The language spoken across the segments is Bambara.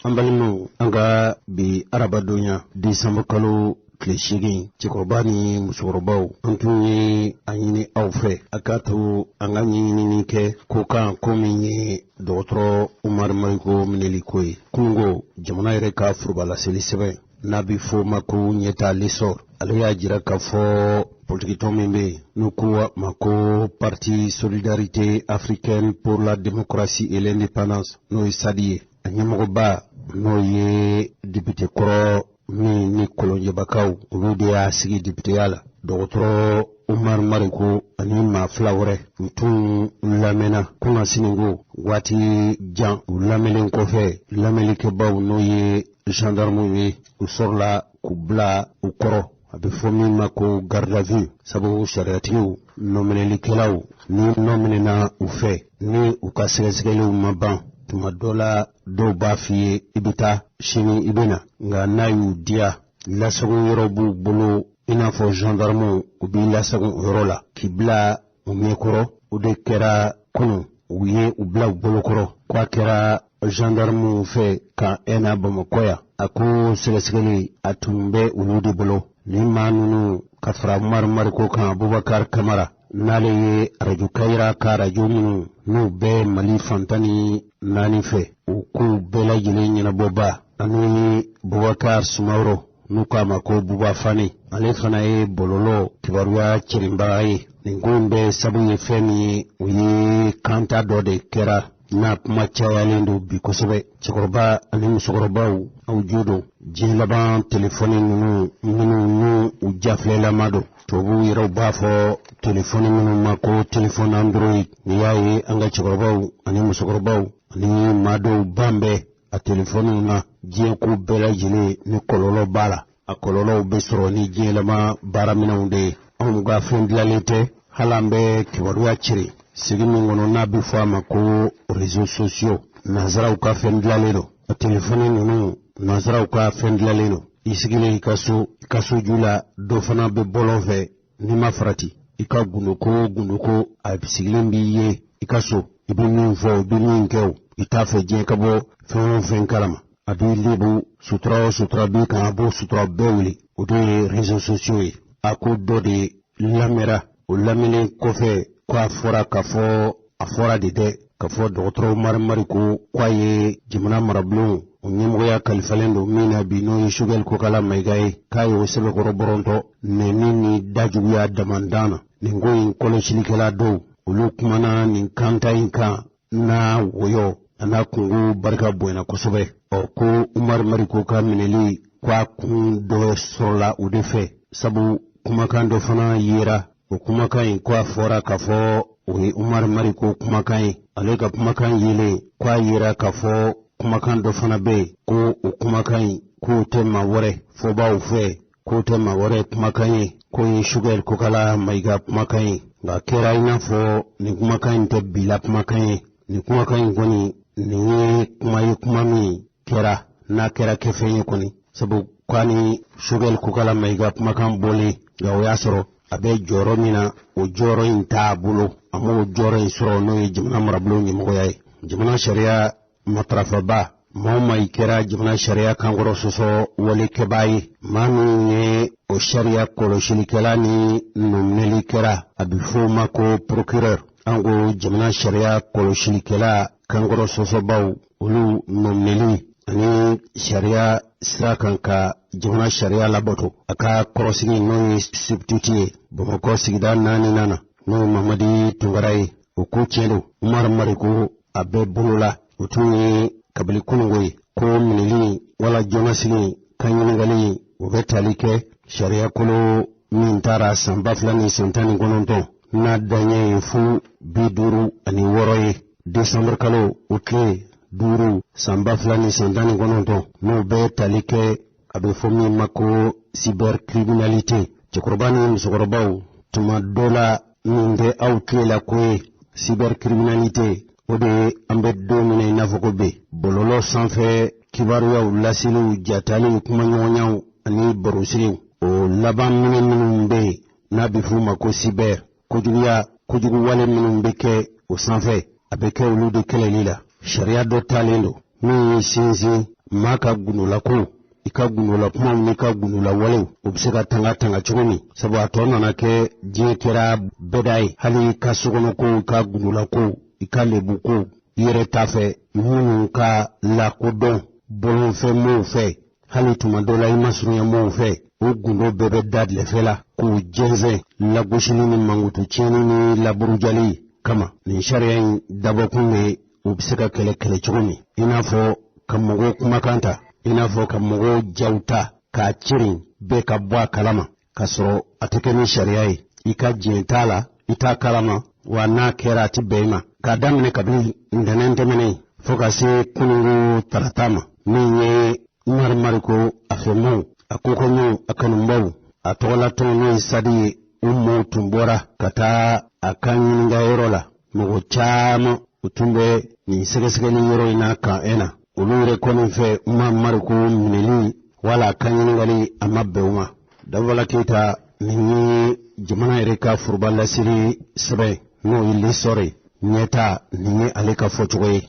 Ambalino anga bi arabadonya December kalo kleshigi chikobani musorobau antunye anyini awfe akato anganyini nike koka kominye dotro Umar Mariko Minelikwe kungo jamana yere ka furbala selisebe nabi fo mako nyeta lisor alaya jira ka fo politique tombe nukuwa mako parti solidarité africaine pour la démocratie et l'indépendance no isadie anyamoba no ye député koro ni kolonje bakaw ulude ya sigi député yala dotro Umar Mariko ani ma flawre mutun lamena kuna siningo wati jan lamelen kofe lamelike baw no ye gendarme ye usorla kubla ukoro abe fomi mako garde à vue sabu shariatiyo nomineli kelaw ni nominena ufe ni ukasegesegele maban tuma dola do bafiye ibita shini ibena nga nayu dia lasagu yorobu bolo inafo gendarme ubi lasagu yorola kibla umekoro ude kera kunu uye ubla bolokoro kwa kera gendarme fe ka ena bamakoya ako segesegele atumbe uludi bolo ni manunu kafra Mariko kan Abubakar Kamara nale ye radio kaira ka radio minu nu be Mali fantani nani fe uku bela jile nyina boba anu Bubakar Sumauro nu kama ko buba fani ale fana ye bololo kibaruya chirimba ye ngombe sabu ye femi uyi kanta dode kera na kuma cayalendo bi kosebe cekoroba ani musokorobaw aw judo jilaban telefoni nunu u jaflela mado tobu yero bafo telefoni nunu mako telefoni android ni yayi anga cekorobaw ani musokorobaw ani mado bambe a telefoni na jiye ku bela jile ni kololo bala a kololo besoro ni jilama baramina unde ga fendlalete halambe kibaruya chiri sigimi ngono nabi fama ko réseaux sociaux nazara uka fendlalero a telefoni nunu nazara uka fendlalero isigile ikaso jula do fana be bolove ni mafarati ika gunoko a bisigile mbiye ikaso ibini fo ibini nkew itafe je kabo fen kalama adu libu sutra bi kan abo sutra bewli o de réseaux sociaux ako do de lamera o lamene kofe kwa fora kafo afora de kafo dotro Mariko kwaye jimna marablu onyemo ya kalifalendo mina bino yishugel ko kala maigai kayo sebe ko boronto ne nini daju ya damandana ningo in kolo shilikela do ulukumana nin kanta inka na woyo ana kungu barka buena kosobe o ko Umar Mariko ka mineli kwa kun do sola udefe sabu kumakan do fana yira o kumakan kwa fora kafo o Umar Mariko kumakan alega kumakan yile kwa yira kafo kumakan do fana be ko o kumakan ko tema wore fo ba ufe ko tema wore kumakan ko yin sugar ko kala maiga kumakan ga kera ina fo ni kumakan te bila kumakan ni kumakan goni ni kumami kera na kera kefenye koni sabu kwani sugar ko kala maiga kumakan bole ga yasoro abe joro mina o joro inta bulo amo joro isro no jimna marablo ni moyaye jimna sharia matrafa ba moma ikera jimna sharia kangoro soso wole kebai manu ne o sharia kolo shilikelani numneli kera abifu mako procureur ango jimna sharia kolo shilikela kangoro soso baw ulu numneli ani sharia sirakanka jimna sharia laboto aka korosini no substitute bomako sigida nana no Mamadi Tungarai uku chelo Umar Mariko abe bulula utuni kabili kunungwe ko minili wala jonasini kanyingali uvetalike sharia kolo mintara samba flani santani gononto na danye fu biduru ani woroye December kalo utle duru samba flani santani gononto no be talike abe fomi mako cybercriminalité chikorbani msokorobaw tuma dola ninde outle la kwe cybercriminalité ode ambe domine nafokobe bololo sanfe kibaru ya ulasilu jatali kuma nyonyaw ani borosiri o laban minumbe na bifu mako cyber kujugu wale minumbe ke o sanfe abeke ulude kelelila sharia do talendo mi sinzi maka gunula ko ika gunula kuma ni ka gunula wale ubsika tanga chugumi sabu atona na ke je kira bedai hali ka sugono ko ka gunula ko ika lebu ko yere tafe munu ka la ko don bolon fe mo fe hali tumadola imasunya mo fe o gundo bebe dadle fela ko jenze la goshini ni mangutu cheni ni la burujali kama ni sharia dabo kunne ubsika kele chugumi inafo kamogo kumakanta inafo kamogo jauta ka chirin be ka bwa kalama kasoro atekeni sharia ika jentala ita kalama wa na kera ti beima ka damne kabili ndanende mene foka se kunungu taratama niye marmariko afemu akukonyo akanumbawu atola tono isadi umu tumbora kata akanyininga erola mugo chamo utumbe ni segesege ni yoro ina ka ena ulure koni fe marmariko mineli wala akanyininga li amabbeuma davala kita ni jamana ereka furbala siri sebe no ili sore nyeta ni aleka fochwe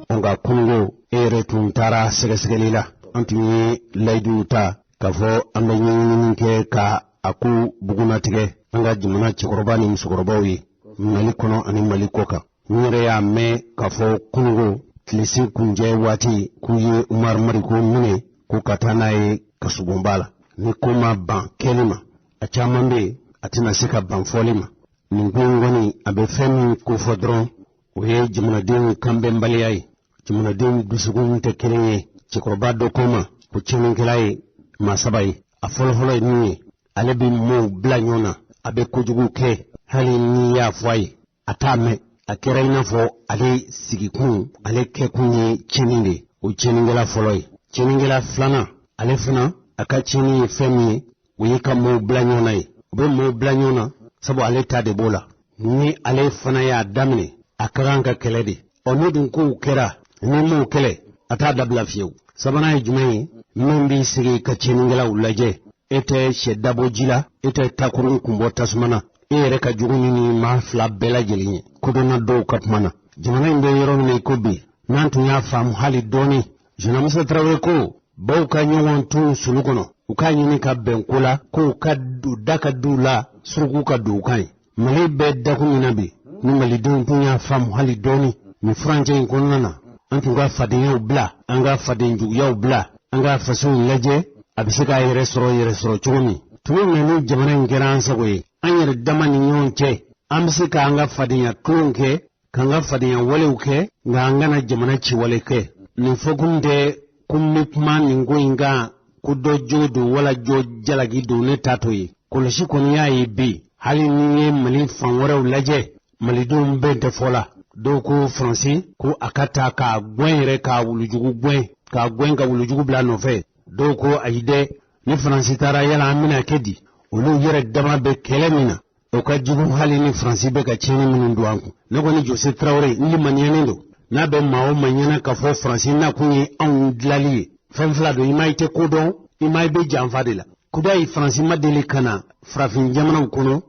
onga kungo ere tuntara segesegelila antimi laidu ta kafo ambenyi ke ka aku buguna tige anga jimana chikoroba musukorobawi mali kono ani mali koka nyere ya me kafo kungo kilisi kunje wati kuye umar mariko mune ku katana e kasugumbala ni kuma ban kelima achamambe atina sika ban folima ni ngoni abe femi ku fodron oye jimana den kambe mbali ai jimana den dusugun te keleye chikoroba do koma ku chinin kelai masabai afolo ni alebi mo blanyona abe kujugu ke hali ni ya fwai atame akera inafo ale sigikun ale kekunye cheninde o cheningela foloi cheningela flana ale fana aka cheni femi uyika mo blanyona be mo blanyona sabo ale tade bola ni ale fana ya damne akaranga kelede onudun ko kera ni mo kele ata dabla fiu sabana jumai membi sigi ka cheningela ulaje ete shedabo jila ete takurun kumbo tasmana ere ka juguni ni ma fla bela jelinye kudona do katmana jamana inde yoro ne kobi nantu ya fam hali doni jina musa trawe ko baw ka nyawon tu sulukono ukanyi ni ka benkula ko ka du daka dula suruku ka du kai mali be daku minabi ni mali don tu ya fam hali doni ni franje konana antu ga fadin ya bla anga fadin ju ya bla anga fasu leje abisika yere soro chumi tuwe menu jamana ngeran sagoye anyar dama ni nyonche amsika anga fadinya klunke kanga fadinya waleuke nga angana jamana chi waleke ni fokunde kummitma ningo inga kudo jodu wala jo jalagi do ne tatoi kulashi koni yayi bi hali niye mali fanwara ulaje mali dum bente fola do ko franci ko akata ka gwenre ka wulujugu gwen ka gwen ka wulujugu bla no fe do ko aide ni franci tara yala amina kedi olu yere dama be kelemina o ka jugu hali ni franci be ka cheni minin duanku nago ni Jose Traoré ni manyanendo na be mawo manyana ka fo franci na kunyi an dlali fanfla do imaite kodon imai be janfadela kudai franci madele kana frafin jamana kuno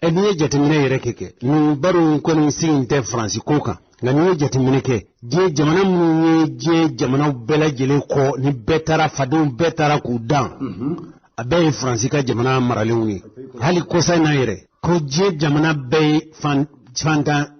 eniye jatimine yere keke ni baro ko ni sinte franci koka ngani jatimine ke je jamana munye je jamana bela jele ko ni betara fadon betara ku dan abe franci ka jamana maraleuni hali kosa na yere ko je jamana be fanta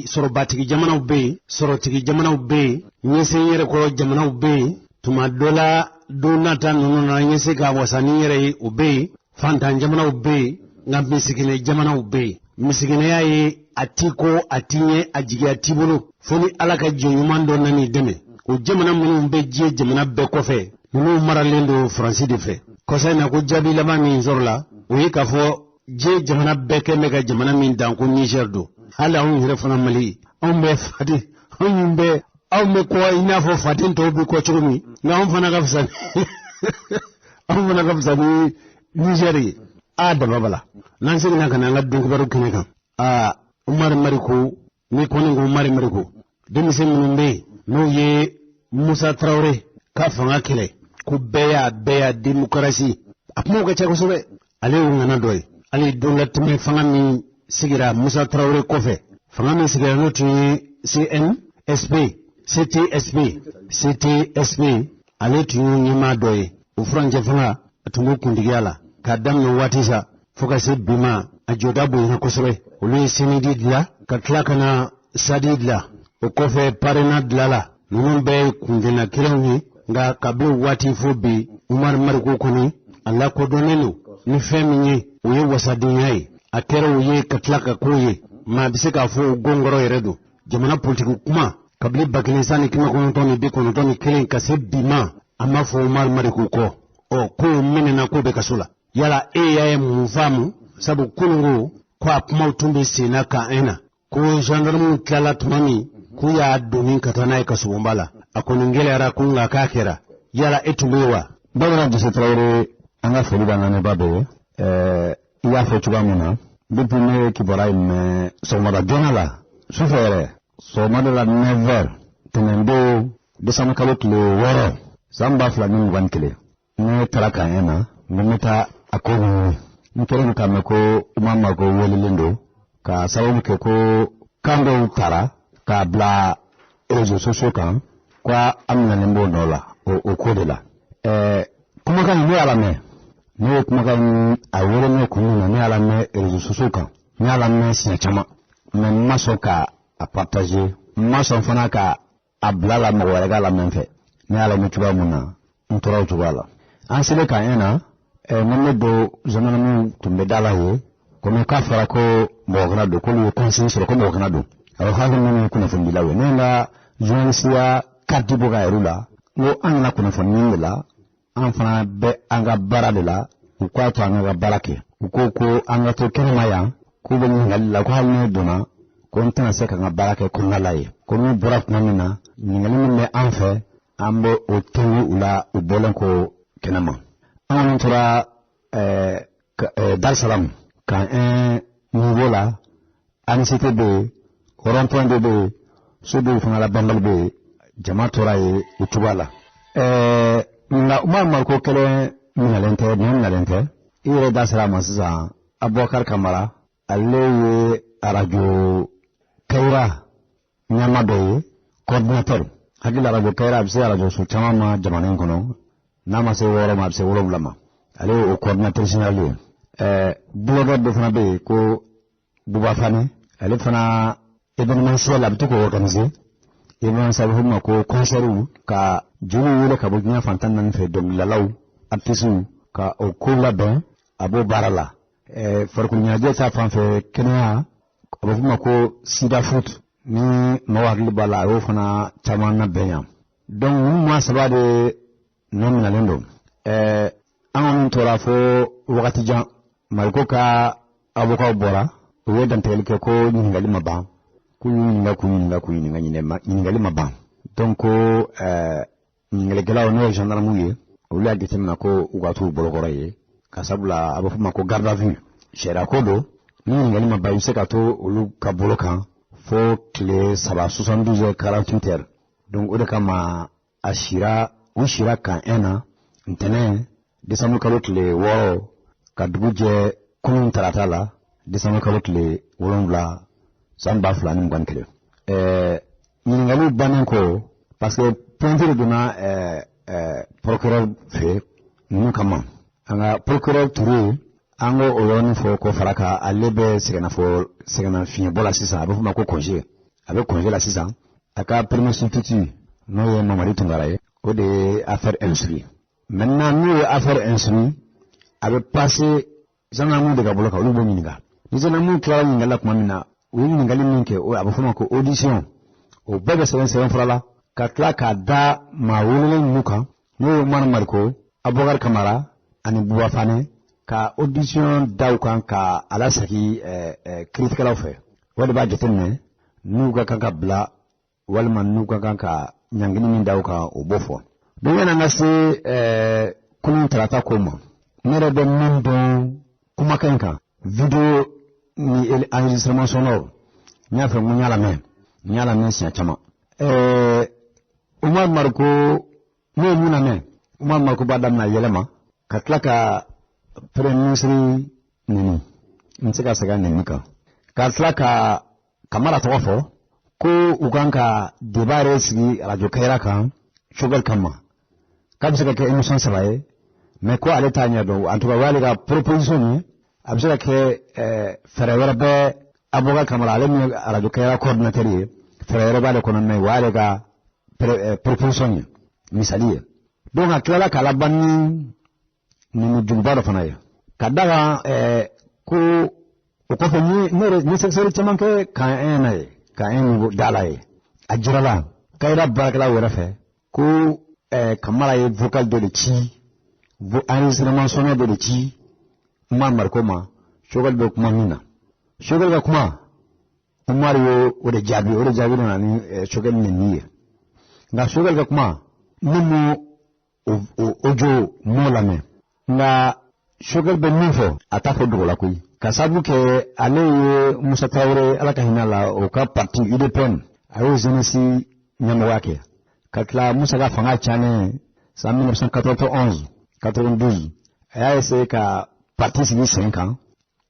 sorobatigi jamana be sorotigi jamana be nyese yere ko jamana be tuma dola donata nono na nyese ka wasani yere ube fanta jamana be ngam misikine jamana be misikine yayi atiko atinye ajigi atibulu foni alaka jonyuman do nani deme o jamana mun be je jamana be ko fe no maralendo franci de fe kosa na ko jabi lama min zorla o yika fo je jamana beke mega jamana min dan ko Niger do hala on hire fana mali on be fati on be me ko ina fo fatin to bi ko chumi na on fana gafsan on fana gafsan Nigeri a da babala nan sai na kana ngadin ko baro kene kan a umar mariko ni ko ni umar mariko demi sen mun be no ye Musa Traoré ka fanga kele ku beya demokrasi apmo ga chako sobe ale ngana doy ale dolat me fanga mi sigira Musa Traoré kofe fanga mi sigira notu CNSP CTSP ale tu nyima doy o franje fanga atungo kundigala kadam no watisa foka se bima ajoda bo na kosore olu senidi dla katla kana sadidla o kofe parena dlala nunun be kundina kirawni nga kablu wati fobi Umar Marko koni Allah ko donelo ni feminye uye wasadiyai atera uye katlaka koye ma bisika fo gongoro yeredo jamana politiku kuma kabli bakilisani kima konontoni bi konontoni kelen kasebima ama fo Umar Marko ko o ko menena ko be kasula yala yaye mufamu sabu kunungu kwa kuma utumbi sina ka ena ko gendarme kala tumami ku ya domin katana ka subumbala akoningele ara kunga kakera yala etumewa Bawra Jose Traoré anga foli bangane babe iya fo chugamuna depuis kibora me somada jonala sufere somada la never tenendo desama kalot le woro samba fla min wankele ne taraka ena ngumeta akoni nkere ka ko mama ko welelendo ka sawu ke ko kando tara ka bla réseaux sociaux kan kwa amna nembo nola o kodela kuma kan ni alame ne kuma kan awore ne kununa ne alame réseaux sociaux kan ne alame sina chama mais masoka a partager maso fana ka ablala mo wala la menfe ne alame tuba muna ntoro tubala ansele kan ena nemme do zamana mu tumbe dala ye comme ka fara ko mo gna do ko le conscience ko mo gna do alors ha ngi kuna fundi lawe ne la journaliste kadi boga erula ngo anna kuna fundi la an fana be anga bara de la u kwa to anga barake u ko anga to kenema ya ko be ngal la ko halne dona ko ntana se ka nga barake ko ngalaye ko mi burak nanina ngal mi me en fait ambo o tenu ula u bolen ko kenema an tora Dar Salam kan niveau là anicité be rond-point de sudu fana la bambal be jama tora e utubala nga Umar Marko kele minalente ire Dar Salam sisa Abubakar Kamara aleye arajo Kaira nyamadoye coordinateur hakila arajo Kaira abse arajo su chama jamane kono nama se woro ma abse wolo blama ale o coordinateur général blogger de fana be ko Buba Fane ale fana événementiel abtu ko organiser événement sabu ma ko concert ka junu wala ka bonya fantan nan fe dom lalaw artisu ka o kula ben abo barala farku nyaaje ta fan fe kenya ko ma ko sida foot ni mawagli bala o fana chamana benya donc moi ça va de non nalendo an tora fo wakati jan marko ka aboka bora o dan telke ko ngali maba kunyinga maba donc ngali gala no gendarme ye o la gitemna ko ugatu bologoro ye kasabula abofuma ko garde à vue shera kodo ngali maba yuse ka to olu ka bolokan fo clé ça va 72 heures 48 heures donc o de kama ashira o shira kan ena ntene décembre kalotle woro kaduguje kunun taratala décembre kalotle wolonla samba fulani mgwankele ningalu bananko parce que pointure dona procureur fait nous kama anga procureur touré ango oloni fo ko faraka alebe segana fini bola sisa abu ma ko congé avec congé la sisa aka premier substitut no ye mamari tungaraye o de affaire instruit maintenant nous affaire instruit avait passé zanamu de gaboloka olu bo mininga zanamu kala ngala kuma mina wini ngali minke o abufuma ko audition o bebe 77 frala katla ka da ma wulele muka no man marko Abubakar Kamara ani Buba Fane ka audition daw kan ka ala saki critical offer wala ba jetene nuga kanka bla wala man nuga kanka nyangini min daw ka o bofo do yana ngasi kunun trata koma mere de mundo kuma kanka video ni enregistrement sonore nya fe mu nyala men sia chama Umar Marko no muna men Umar Marko badam na yelema katlaka premier ministre nini nsika sega nini ka tla ka kamara tawafo ko uganka debare sigi radio kaira kan shogal kama kabisa ke émission sabaye mais ko ale tanya do en tout cas wali ga proposition ni abisa ke frère be aboga kamara ale mi radio kaira coordinateur yi frère ba le kono mais wali ga proposition ni misaliye donc akala kala banni ni jubaro fanaye kadaga ko ko fa ni secteur chaman ke ka en dalaye ajrala kayra barakala wera fe ko kamara ye vocal de ci enregistrement sonore de ci mamar koma shogal be kuma mina shogal ga kuma umar yo ode jabi na ni shogal ni niye nga shogal ga kuma nimu ojo molame nga shogal be nufo atafo dola kuyi kasabu ke ale Musa Traoré ala ka hinala o ka parti UDPN ayo zenesi nyama wake katla Musa ga fanga chane sa 1991 92 aya ese ka parti sigi 5 ans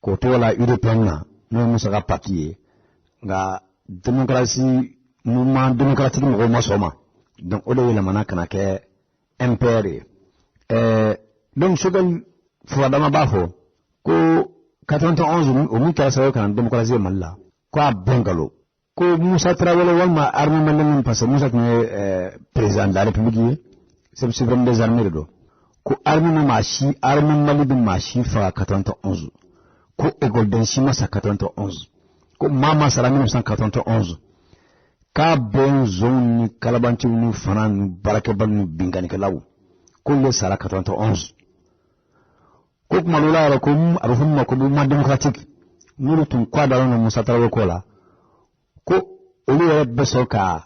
ko to la UDPN na no Musa ga parti nga démocratie mouvement démocratique mo masoma donc o de la mana kana ke MPR donc shogal fwadama bafo ko 91 o mi kala sawo kan démocratie malla ko bengalo ko Musa Traoré walma armée malen parce que Musa ne président de la République c'est suprême des armées do ko armée machi armée mali de machi fa 91 ko école d'enseignement sa 91 ko mama sara 1991 ka ben zone kalabanti nu fanan barake banu bingani kalaw ko le sara 91 ko kuma lola ko arhumma ko ma démocratique nuru tun kwada na Musa Traoré ko la ko olu yɛrɛ bɛ sɔrɔ ka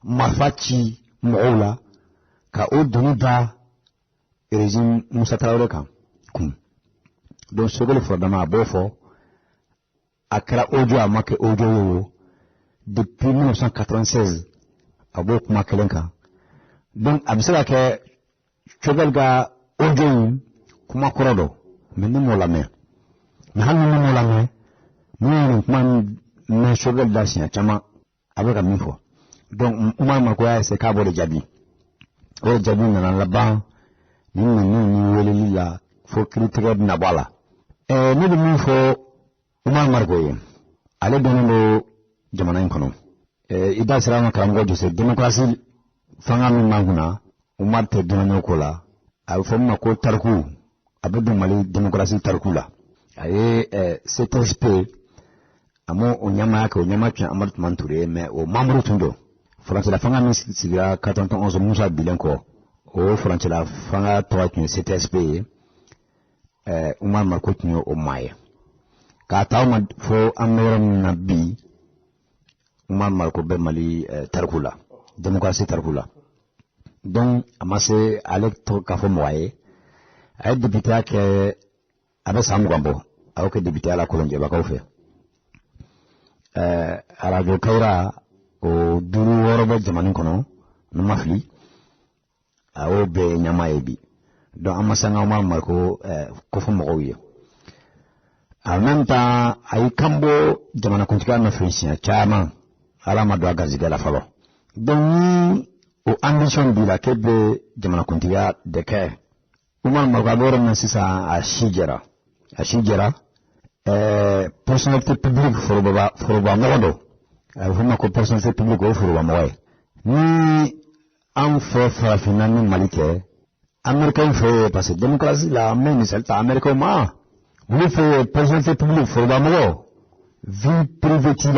marifa ci mɔgɔw la ka o doni da régime Musa Traoré kan kun donc sogoli fɔdama a b'o fɔ a kɛra audio a ma kɛ audio ye o depuis 1996 a b'o kuma kelen kan donc a bɛ se ka kɛ sogoli ka audio in kuma kɔrɔ dɔ mais ni m'o lamɛn mais hali ni m'o lamɛn ni ye nin kuma mais sogoli da siɲɛ caman a bɛ ka min fɔ donc Umar ma ko y'a essayer k'a b'o de jaabi o de jaabi nana laban ni weleli la fo kiiritigɛ bɛna bɔ a la ne bɛ min fɔ Umar Mariko ye ale donnen do jamana in kɔnɔ i da sera ma karamɔgɔ Jose démocratie fanga min b'an kunna Umar tɛ dɔnni ko la a bɛ fɔ min ma ko tariku a bɛ don Mali démocratie tariku la a ye CTSP amo o nyama yake o nyama tun Amadou Toumani Touré mais o membre tun do furancɛ la fanga min sigira 91 Musa Bilenko o furancɛ la fanga tɔgɔ tun CTSP ye Umar Mariko tun ye o maa ye k'a taa ma fo an bɛ yɔrɔ min na bi Umar Mariko bɛ Mali tariku la démocratie tariku la donc a ma se ale tɔgɔ k'a fɔ mɔgɔ ye a ye député kɛ a bɛ san 20 bɔ a y'o kɛ député la Kolonjɛbakaw fɛ radio Kaira o duru wɔɔrɔ bɛ jamana kɔnɔ ne ma fili a y'o bɛɛ ɲama ye bi donc an ma se ka Umar Mariko kofɔ mɔgɔw ye en même temps a y'i kan bɔ jamanakuntigiya nɔfɛ siɲɛ caman ala ma don a garizigɛ la fɔlɔ donc ni o ambition b'i la k'e bɛ jamanakuntigiya de kɛ Umar Mariko a bɛ yɔrɔ min sisan a si jɛra personnalité publique foroba mɔgɔ do a bɛ fɔ ma ko personnalité publique o foroba mɔgɔ ye ni an fɛ farafinna ni Mali tɛ américain fɛ parce que démocratie la an bɛ misali ta américain ma olu fɛ personnalité publique foroba mɔgɔ vie privée t'i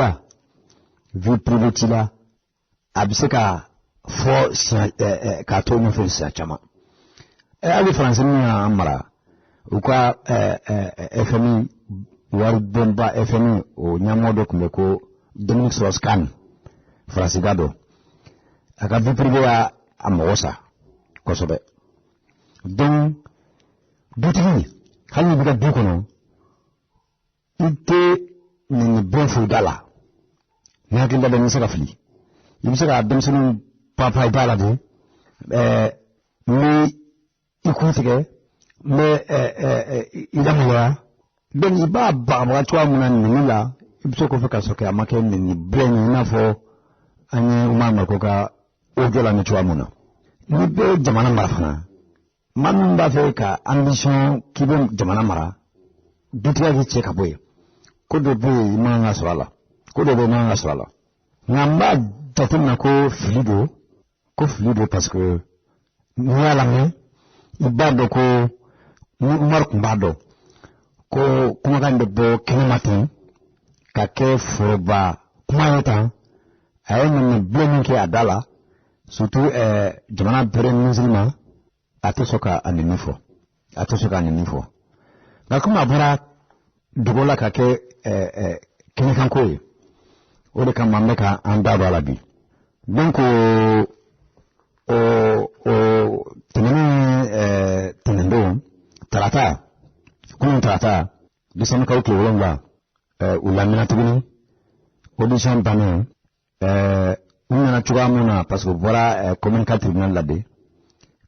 la a bɛ se ka fɔ k'a to ɲɛfɛ siɲɛ caman hali faransi min y'an mara u ka FMI wari bonba FMI o ɲɛmɔgɔ dɔ tun bɛ ko Dominique Strauss-Kahn faransiga dɔ a ka vie privée y'a mɔgɔ sa kosɛbɛ donc dutigi hali ni bɛ ka du kɔnɔ i tɛ nin bɛn fo da la ni hakili la bɛ se ka fili i bɛ se ka denmisɛnninw papa i da la de ni i kun tigɛ mais il a moyen ben il va ba toi mon ami là il faut qu'on fasse ka soka make ni brain na fo ani umama ko ka ojola ni toi mon ni be jamana marafana man ba fe ka ambition ki be jamana mara bitwa ji che ka boy ko do be ma nga sala ko do be ma nga sala ngamba tatina ko fluido parce que ni ala me ibado ko mark mbado ko kuma kan de bo kene matin ka ke foroba kuma yata ay ni blemi ke adala surtout jamana pere muslima atosoka aninifo na kuma bara dogola ka ke kene kan koyi o de kan mamme ka anda bala bi donc tenendo tarata disana ka ukle wolonga ulamina tuguni audition banu unana chugamuna parce que voilà commune 4 tribunal labé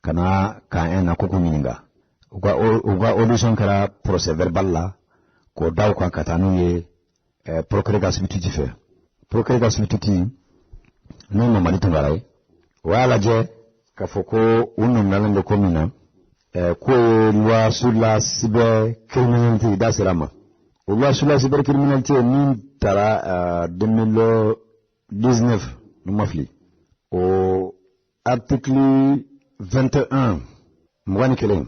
kana ka en ko kuminga uga audition kara procès verbal la ko daw ko katanu ye procureur gasbituti fait procureur gasbituti non no mali tungaray wala je ka foko unum nalande commune ko loi sur la cybercriminalité d'Asrama. Loi sur la cybercriminalité min tara 2019 nous mafli. Au article 21 mwani kele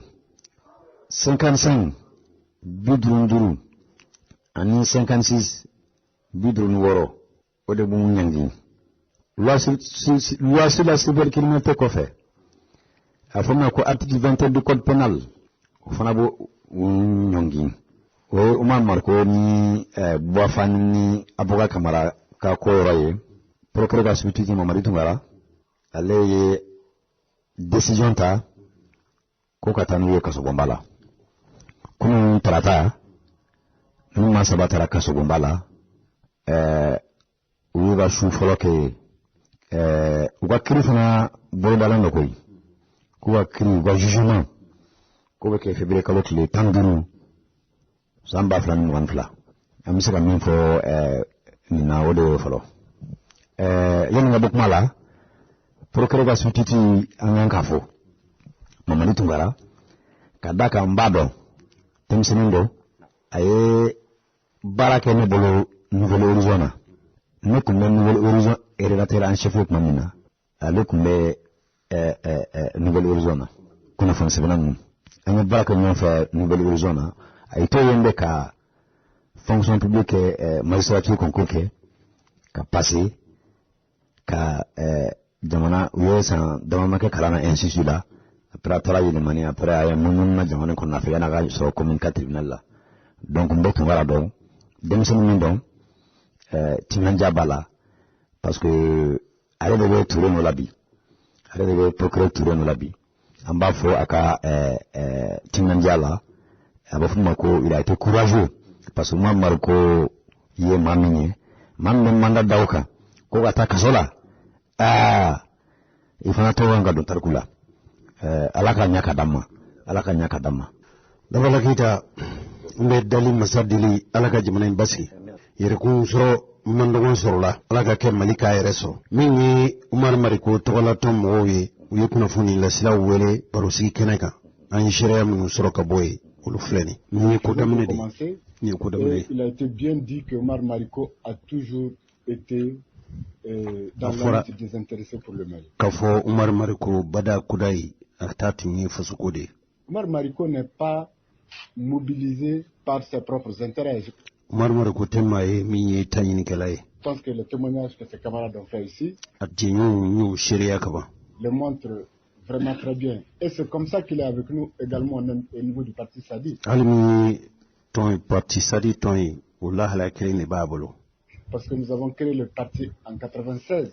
55 bidrunduru ani 56 bidrunworo ode bu nyangi. Loi sur la cybercriminalité ko fait. Afirma ko article 21 du code pénal fana bo nyongi o umar marko ni boafani ni aboga kamara ka ko raye procureur gasbituti mamadi tungara ale décision ta ko katanu ye kaso bombala kunu tarata nu ma sabatara kaso bombala uga shu foloke uga kirifana bombala nokoy kuwa kiri wa jugement ko ke febre kalot le tanduru samba flan wan fla amisa ka min fo ni na wodo falo yen nga bok mala procureur ga sutiti an kafo mamani tungara kadaka mbado temsenindo aye barake ne bolo nouvelle horizon ne kumbe nouvelle horizon et relateur en chef ko mamina ale kumbe nouvelle horizon kuna fon sebenan anya baraka nyon fa nouvelle horizon ay to yende ka fonction publique magistrature concours ke ka passé ka jamana uyesa damama ke kalana institut là après travailler de manière après ay monun na jamana ko na fa yana ga so commune 4 tribunal là donc mbok ngara do dem sen min don tinanja bala parce que ale de tourner no labi ale procureur touré no labi amba fo aka tinanjala aba fuma ko il a été courageux parce que moi marko ye maminye mamme manda dawka ko gata kasola ifana to wanga don tarkula alaka nyaka damma dabala kita mbe dali masadili alaka jamanen basi yere kun soro mandogon sorola alaka ke malika yereso mingi umar mariko togola tom moye uye kuna funi la sila wele barosi keneka an sharia mun soro ka boye ulu fleni ni ko damne di ni ko damne. Il a été bien dit que Omar Mariko a toujours été dans la lutte désintéressée pour le Mali. Kafo Omar Mariko bada kudai atatu ni fasukode. Omar Mariko n'est pas mobilisé par ses propres intérêts. Omar Mariko temaye minye tanyini kelaye. Je pense que le témoignage que ses camarades ont fait ici le montre vraiment très bien. Et c'est comme ça qu'il est avec nous également au niveau du parti Sadi. Parce que nous avons créé le parti en 96.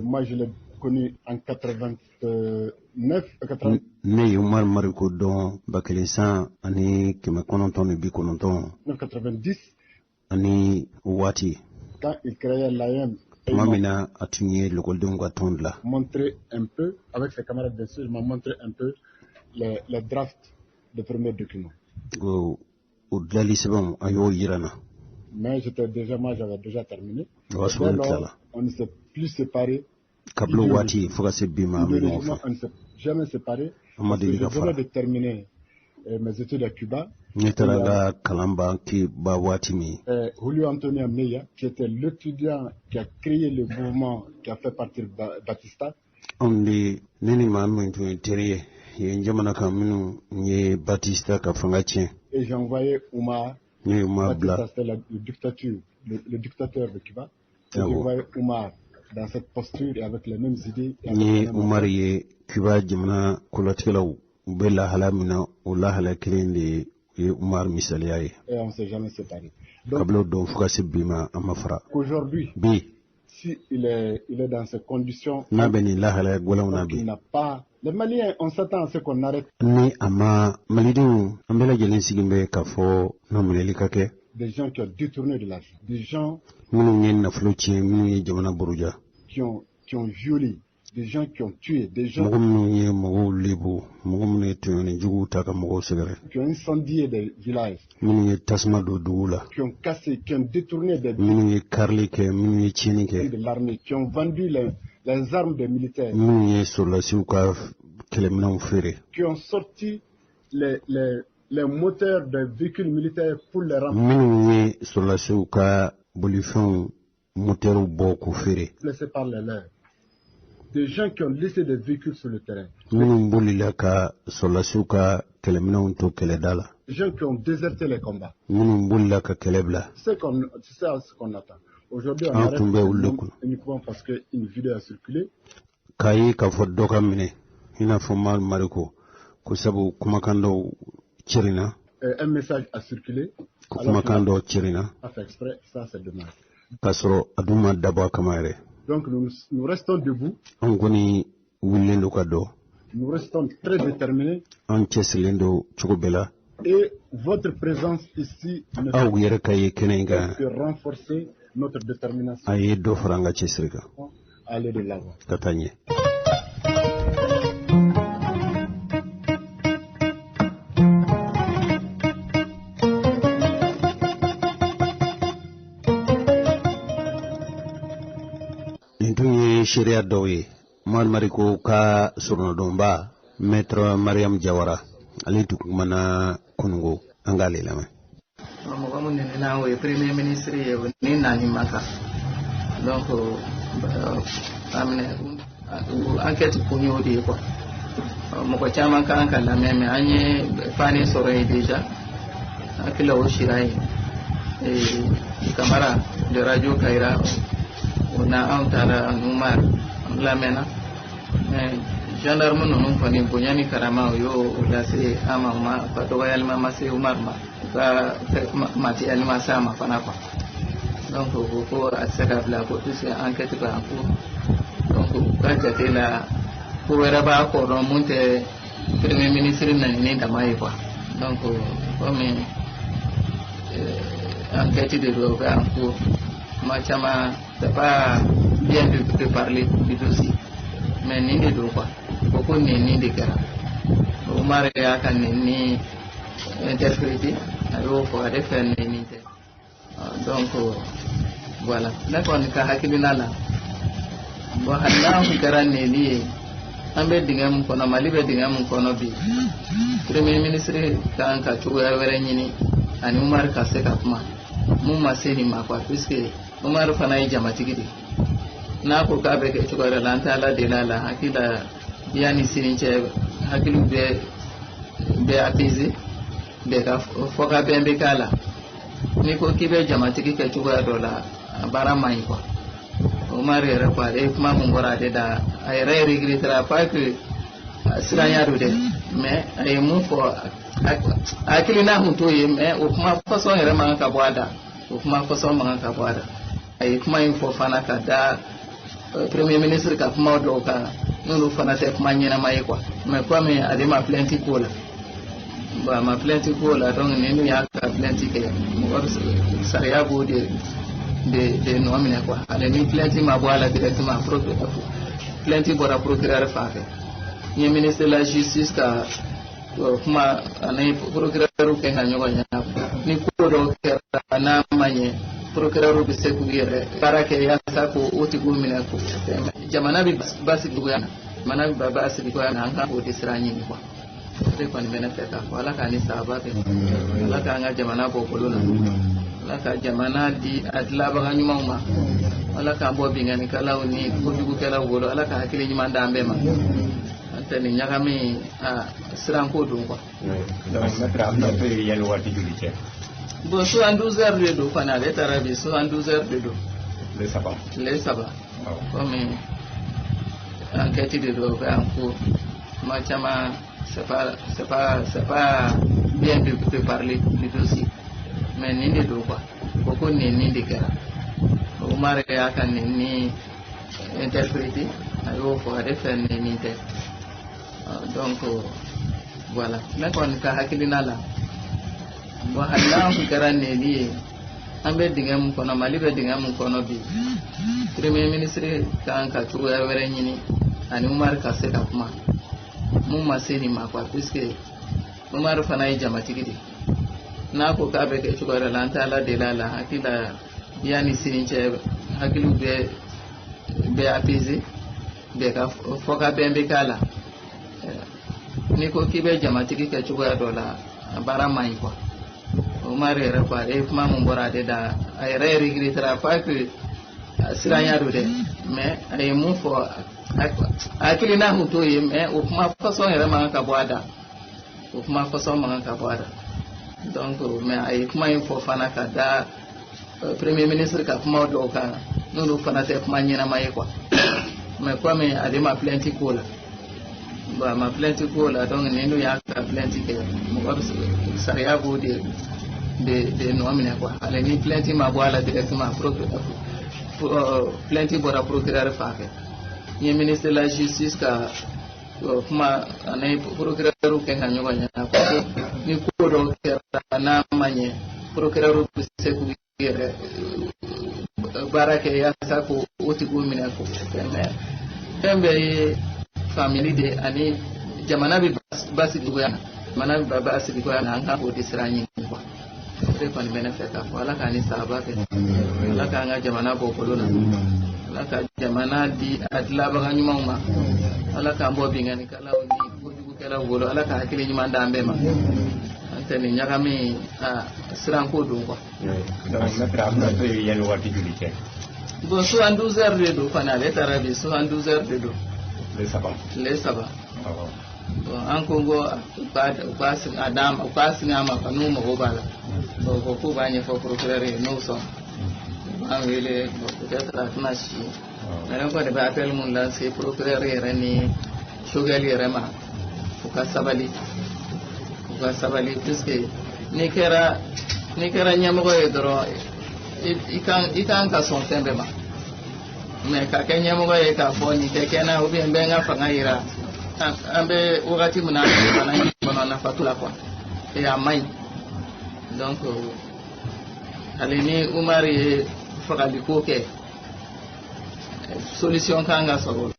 Moi je l'ai connu en 89, 90. Ne Omar Mariko don bakelisan ani kema kononton bi kononton 90 ani wati quand il créait l'AM Mamina a tenu le Golden Guatonde là. Montrer un peu, avec ses camarades bien sûr, m'a montré un peu le draft de premier document. Au-delà de bon, ayo Irana. Mais j'avais déjà terminé. Alors, on ne s'est plus séparés. Kablo Wati, Fogase Bima, on ne s'est jamais séparés. Je venais de terminer mes études à Cuba. Netaraga Kalamba qui Bawatimi. Julio Antonio Meya, qui était l'étudiant qui a créé le mouvement qui a fait partir Batista. On dit Nini Mamuntu Terrier, Yamana Kamunu, Nye Batista Kafangatien. Et j'ai envoyé Oumar. Batista, c'était le dictateur de Cuba. J'ai envoyé Oumar dans cette posture et avec les mêmes idées. Nye Oumar Ye Cuba Jamana Kolatilao, Bella Halamina, Ola Halakilindi. Oumar Misaliaye. Et on ne s'est jamais séparés. Aujourd'hui, si il est dans ces conditions, il n'a pas. Les Maliens, on s'attend à ce qu'on arrête. Des gens qui ont détourné de l'argent, des gens qui ont violé, des gens qui ont tué, des gens qui ont incendié des villages, qui ont cassé, qui ont détourné de l'armée, qui ont vendu les armes des militaires, qui ont sorti les moteurs des véhicules militaires pour les remplacer. Laissés par les leurs. Des gens qui ont laissé des véhicules sur le terrain. Des gens qui ont déserté les combats. C'est ce qu'on attend. Aujourd'hui, on arrête uniquement parce qu'une vidéo a circulé. Un message a circulé. A fait exprès, ça c'est dommage. Donc nous restons debout. Nous restons très déterminés. Et votre présence ici ne fait que renforcer notre détermination. Aller de l'avant. Sharia Doye, Mariko Ka Surnodomba, Maître Mariam Jawara, Alitu Mana Kungo, Angali Lama. Premier ministre Nina Nimaka. Donc, enquête pour nous dire quoi. Mokochama Kanka la même année, Fanny Soreille déjà, Akila Oshirai, et Camara de Radio Kaira. On a entara Oumar Lamena, gendarme non fani bonyani karama yo lase ama ma patoya alma mase Oumar ma mati alma sama fanapa. Donc pour accéder à pour tout c'est enquête par en cours. Donc quand j'étais là pour era ko remonter premier ministre nani damai quoi. Donc comme enquête de droit en cours. Machama c'est pas bien de parler du dossier mais ni de droit beaucoup ni de cas Omar ya kan ni interpréter alors faut aller faire ni donc voilà là quand ka hakilina la bo halla ko garane ni ambe dingam ko na mali be dingam ko no bi premier ministre kan ka tuwa were ni ani Omar ka se ka kuma mun ma se ni ma kwa puisque Omar fana yi jamatigi de na ko ka be ke chugara lanta la de la hakila yani sininche hakilu be atizi be ka foka be kala ni ko kibe jamatigi ke chugara dola bara mai ko Omar era kwa de kuma mun gora de da ay regrettera pas que siranya do de mais ay mun fo akili na hun to ye mais o kuma façon era man ka boada o kuma façon man ka boada ay kuma info fana ka da premier ministre ka kuma do ka nunu fana te kuma nyina mai kwa mais kwa me ade ma plenty kola donc nenu ya ka plenty ke mo saria bode de nomine quoi ale ni plainte ma boala directement plainte bora procureur fafe ni ministre de la justice ka kuma anay procureur ke hanyo nya ni ko do ke na manye procureur bi se ku yere barake ya sa ko oti gumina ko jamana bi basi dugana mana bi baba asiri ko na hanka ko disranyi ni quoi c'est quoi ni benefeta wala ka ni sabate wala ka nga jamana bo kolona wala ka jamana di adla ba nyuma ma wala ka bo bi ngani kala ni ko dugu kala wolo wala ka hakili nyuma ndambe ma anteni nyagami siran ko dum quoi donc notre amna pe yel wati julite bon so en 12 heures de do fana le tarabi so en 12 heures de do le sabbat comme enquête de do en cours ma chama c'est pas bien de parler du dossier mais ni de do quoi beaucoup ni de kera Omar ya kan ni interpréter ayo faut faire ni de donc voilà mais quand ka hakilina la bo halla ko garane ni ambe dingam kono mali be dingam kono bi premier ministre kan ka turu ya were nyini ani Umar ka se ka kuma mun maseni ma kwa puisque Umar fana yi jamati gidi na ko ka be ke chugara lanta la de la hakila yani sininche hakilu be apaiser be ka foka be kala ni ko kibe jamati ke chugara dola bara mai kwa Umar era kwa e kuma mun bora de da ay regrettera pas que siranya do de mais ay mun fo akili na huto yi mais o kuma façon era man ka boada o kuma façon man ka boada donc mais ay kuma info fana ka da premier ministre ka kuma do ka no fana te kuma nyina mai kwa mais comme ade ma plainte ko la ba ma plainte ko la donc nenu ya ka plainte ke mo ko sariya bo de nomine quoi ale ni plainte ma boala directement plainte bora procureur fafe ni ministre de la justice ka kuma anay procureur ke hanyo nya ni ko do ke na manye procureur bi se ku yere barake ya sa ko oti gumina ko tembe family de ani jamana bi basi dugana mana bi baba asiri ko na hanka ko disranyi ko c'est quoi ni benefeta wala ka ni sabate wala ka nga jamana bo kolona wala ka jamana di adla ba nyuma ma wala ka mbo bi ngani kala ni ko dugu kala wolo wala ka hakili nyuma ndambe ma anteni nyagami siran ko dum quoi donc notre amna pe yel wati julite bon so en 12 heures de do fana le tarabi so en 12 heures de do le sabbat bon an Congo ba sin adam ba sin ama kanu mo bala ko ko ba nye fo procureur no so an wele peut-être na shi na ko de ba appel mun la c'est procureur reni shogali rema fuka sabali puisque ni kera nyamo ko edoro ikan ka son tembe ma mais ka kenya mo ko ka fo ni te kena obi mbenga fanga ira ambe wakati muna bana kono na fatula kwa e amai donc alini Umar ye faka biko ke solution kanga soro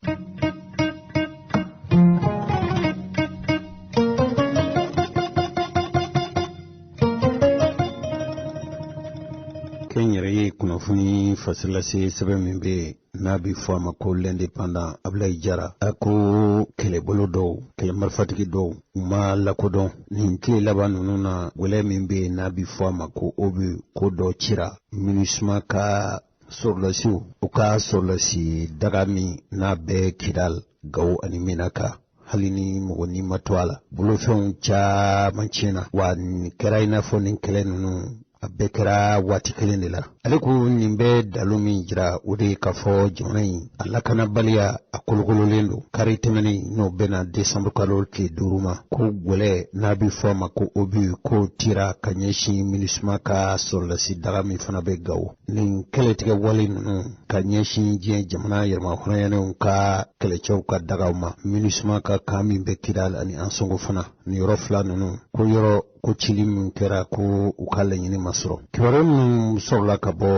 kenyere ye kunafuni fasila se sɛbɛn min bɛ n'a bi fɔ a ma ko l'indépendant Ablaye Jara a ko kɛlɛbolo dɔw kɛlɛ marifatigi dɔw u ma lakodɔn nin tile laban ninnu na wɛlɛ min bɛ n'a bi fɔ a ma ko o bi ko dɔ cira MINUSMA ka sɔrɔlasiw u ka sɔrɔlasi daga min n'a bɛ Kidal Gawo ani Menaka hali ni mɔgɔ ni ma to a la bolofɛnw caman tiɲɛna wa nin kɛra i n'a fɔ nin kɛlɛ ninnu a bɛɛ kɛra waati kelen de la ale ko nin bɛ dalu min jira o de k'a fɔ jamana in a lakanabaliya a kolokololen don kari tɛmɛnen n'o bɛna desanburu kalo tile 5 ma ko gwɛlɛ n'a bɛ fɔ a ma ko obi ko tira ka ɲɛsin MINUSMA ka sɔrɔlasi daga min fana bɛ Gawo nin kɛlɛtigɛ wale ninnu ka ɲɛsin diɲɛ jamana yɛrɛmahɔrɔnyalenw ka kɛlɛcɛw ka dagaw ma MINUSMA ka kan min bɛ Kidal ani Ansongo fana ni yɔrɔ fila ninnu ko yɔrɔ ko cili min kɛra ko u ka laɲini ma sɔrɔ kibaru min sɔrɔla ka bɔ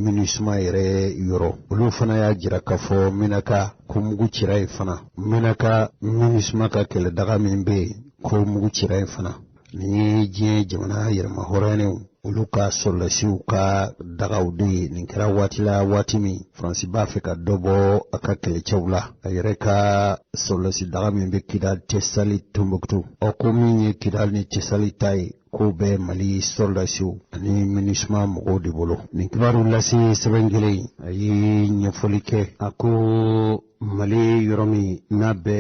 MINUSMA yɛrɛ yɔrɔ olu fana y'a jira k'a fɔ minaka ko mugu cira ye fana minaka MINUSMA ka kɛlɛdaga min bɛ yen ko mugu cira ye fana ni diɲɛ jamana yɛrɛma hɔrɔnɛw olu ka sɔrɔlasiw ka dagaw de ye nin kɛra waati la waati min Faransi b'a fɛ ka dɔ bɔ a ka kɛlɛcɛw la a yɛrɛ ka sɔrɔlasi daga min bɛ Kidal Tessali Tombouctou ko min ye Kidal ni Tessali ta ye ko bɛ Mali sɔrɔlasiw ani MINUSMA mɔgɔw de bolo nin kibaru lase sɛbɛn kelen a ye ɲɛfɔli kɛ a ko Mali yɔrɔ min n'a bɛ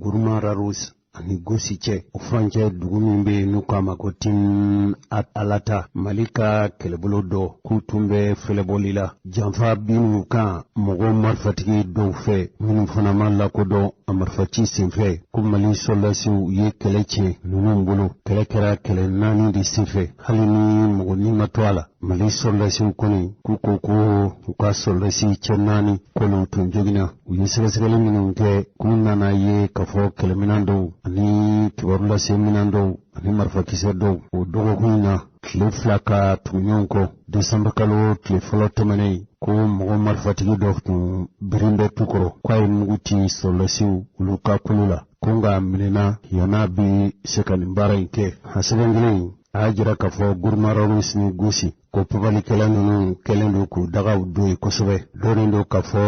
Gourma Rarous ani Gosi cɛ o furancɛ dugu min bɛ n'u k'a ma ko Tin Alata Mali ka kɛlɛbolo dɔ k'u tun bɛ fɛlɛbɔli la janfa bin'u kan mɔgɔ marifatigi dɔw fɛ minnu fana ma lakodɔn a marifaci senfɛ ko Mali sɔrɔlasiw ye kɛlɛ tiɲɛ ninnu bolo kɛlɛ kɛra kɛlɛ 4 de senfɛ hali ni mɔgɔ ni ma to a la Mali sɔrɔlasiw kɔni k'u ko u ka sɔrɔlasi cɛ 4 k'olu tun joginna u ye sɛgɛsɛgɛli minnu kɛ k'u nana ye k'a fɔ kɛlɛminɛn dɔw ani kibaru lase minɛn dɔw ani marifakisɛ dɔw o dɔgɔkun na tile 2 ka tugu ɲɔgɔn kɔ Desanburu kalo tile fɔlɔ tɛmɛnen ko mɔgɔ marifatigi dɔ tun birin bɛ tu kɔrɔ k'a ye mugu ci sɔrɔlasiw olu ka kolo la ko nka minɛna yan'a bɛ se ka nin baara in kɛ a sɛbɛn kelen a y'a jira k'a fɔ Gourma Rarous ni Gosi ko pabalikɛla ninnu kɛlen don k'u dagaw don yen kosɛbɛ dɔɔnin don k'a fɔ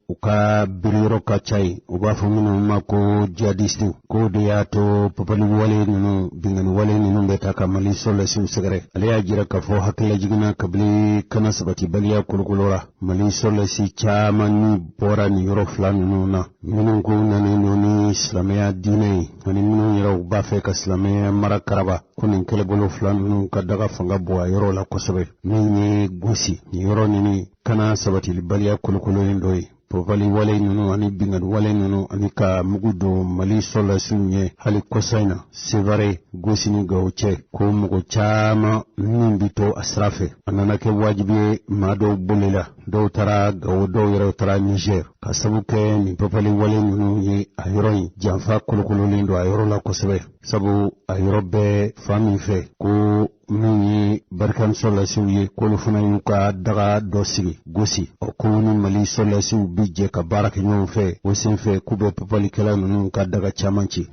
u ka biriyɔrɔ ka ca yen u b'a fɔ minnu ma ko jihadistiw ko de y'a to papali wale ninnu bingani wale ninnu bɛ ta ka Mali sɔrɔlasiw sɛgɛrɛ ale y'a jira k'a fɔ hakilila jiginna kabili kana sabatibaliya kolokolora Mali sɔrɔlasi caman ni bɔra nin yɔrɔ 2 ninnu na minnu ko nanen don ni silamɛya diinɛ ye ani minnu yɛrɛ u b'a fɛ ka silamɛya mara karaba ko nin kɛlɛbolo 2 ninnu ka daga fanga bɔ a yɔrɔ la kosɛbɛ min ye Gosi nin yɔrɔ ninnu kana sabatibaliya kolokololen dɔ ye popali wale ninnu ani bingani wale ninnu ani ka mugu don Mali sɔrɔlasiw ɲɛ hali kɔsa in na Sevare Gosi ni Gawo cɛ ko mɔgɔ caman min bi to a sira fɛ a nana kɛ wajibi ye maa dɔw bolila dɔw taara Gawo dɔw yɛrɛ taara Niger ka sabu kɛ nin popali wale ninnu ye a yɔrɔ in janfa kolokololen don a yɔrɔ la kosɛbɛ sabu a yɔrɔ bɛɛ fan min fɛ ko min ye barikani sɔrɔlasiw ye k'olu fana y'u ka daga dɔ sigi Gosi ko ni Mali sɔrɔlasiw bi jɛ ka baara kɛ ɲɔgɔn fɛ o senfɛ k'u bɛ papalikɛla ninnu ka daga caman ci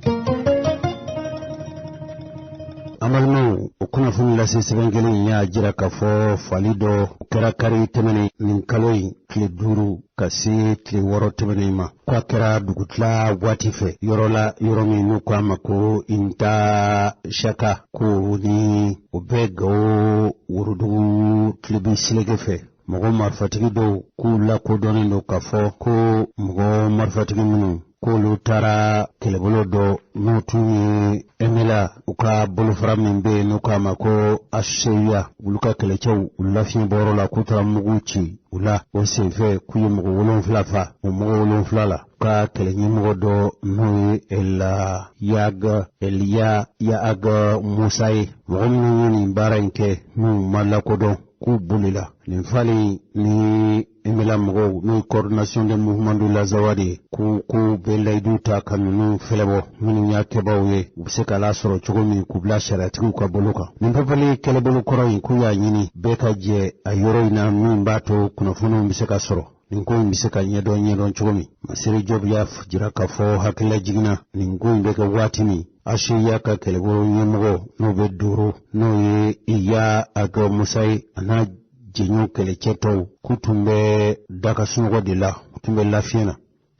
Amalimaw o kunnafoni lase sɛbɛn kelen y'a jira k'a fɔ fali dɔ kɛra kari tɛmɛnen nin kalo in tile 5 ka se tile 6 tɛmɛnen ma k'a kɛra dugutila waati fɛ yɔrɔ la yɔrɔ min n'u k'a ma ko Inta Shaka ko ni o bɛ Gawo Worodugu tilebi silege fɛ mɔgɔ marifatigi dɔw k'u lakodɔnnen don k'a fɔ ko mɔgɔ marifatigi minnu k'olu taara kɛlɛbolo dɔ n'o tun ye MLA u ka bolofara min bɛ yen n'u k'a ma ko Aseya olu ka kɛlɛcɛw u lafiɲɛ bɔyɔrɔ la k'u taara mugu ci u la o senfɛ k'u ye mɔgɔ 7 fa o mɔgɔ 7 la ka kɛlɛɲɛmɔgɔ dɔ n'o ye Yaaga Musa ye mɔgɔ minnu ye nin baara in kɛ n'u ma lakodɔn k'u bolila nin fali ni MLA mɔgɔw n'o coordination de mouvement de la Zawadi k'u bɛ layidu ta ka ninnu fɛlɛbɔ minnu y'a kɛbaw ye u bɛ se k'a lasɔrɔ cogo min k'u bila sariyatigiw ka bolo kan nin papali kɛlɛbolo kɔrɔ in k'u y'a ɲini bɛɛ ka jɛ a yɔrɔ in na min b'a to kunnafoniw bɛ se ka sɔrɔ nin ko in bɛ se ka ɲɛdɔn cogo min Masiri Job y'a jira k'a fɔ hakilila jiginna nin ko in bɛ kɛ waati min Aseya ka kɛlɛbolo ɲɛmɔgɔ n'o bɛ Doro n'o ye Yaaga Musa ye a n'a jɛɲɔgɔn kɛlɛcɛ tɔw k'u tun bɛ daga sunɔgɔ de la u tun bɛ lafiɲɛ na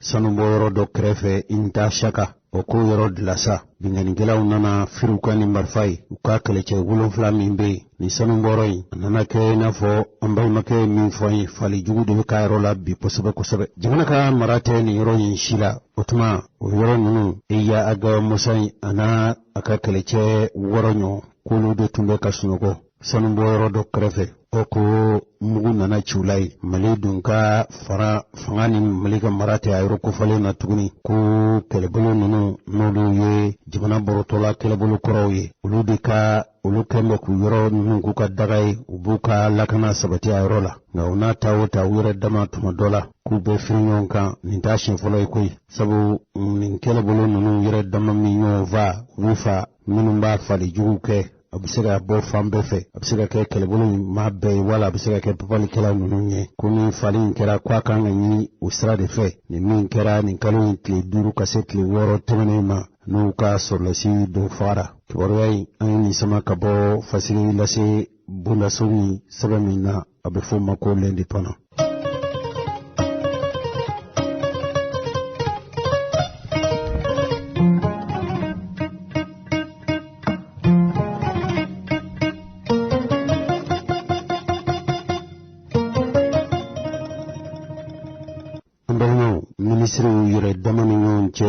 sanubɔ yɔrɔ dɔ kɛrɛfɛ Inta Shaka o ko yɔrɔ de la sa binganikɛlaw nana firiw ka ni marifa ye u ka kɛlɛcɛ 7 min bɛ yen nin sanubɔyɔrɔ in a nana kɛ i n'a fɔ an balimakɛ ye min fɔ an ye fali jugu de bɛ k'a yɔrɔ la bi kosɛbɛ kosɛbɛ jamana ka mara tɛ nin yɔrɔ in si la o tuma o yɔrɔ ninnu Yaaga Musa a n'a a ka kɛlɛcɛ 6 ɲɔgɔn k'olu de tun bɛ ka sunɔgɔ sanubɔyɔrɔ dɔ kɛrɛfɛ ko mugu nana ciw la ye Mali dun ka fanga ni Mali ka mara tɛ a yɔrɔ kofalen na tuguni ko kɛlɛbolo ninnu n'olu ye jamana bɔrɔtɔla kɛlɛbolo kɔrɔw ye olu kɛlen bɛ k'u yɔrɔ ninnu k'u ka daga ye u b'u ka lakana sabati a yɔrɔ la nka u n'a ta o ta u yɛrɛ dama tuma dɔ la k'u bɛ firi ɲɔgɔn kan nin t'a siɲɛ fɔlɔ ye koyi sabu nin kɛlɛbolo ninnu yɛrɛ dama min ɲɔgɔn fa u b'u fa minnu b'a fali jugu kɛ a bɛ se ka bɔ fan bɛɛ fɛ a bɛ se ka kɛ kɛlɛbolo maa bɛɛ ye wala a bɛ se ka kɛ papalikɛla ninnu ɲɛ ko ni fali in kɛra k'a kan ka ɲini o sira de fɛ nin min kɛra nin kalo in tile 5 ka se tile 6 tɛmɛnen ma n'u ka sɔrɔlasi dɔ fagara kibaruya in an ye nin sama ka bɔ fasigi lase bondaso min sɛbɛn min na a bɛ fɔ o ma ko l'indépendant. Ministre yɛrɛ dama ni ɲɔgɔn cɛ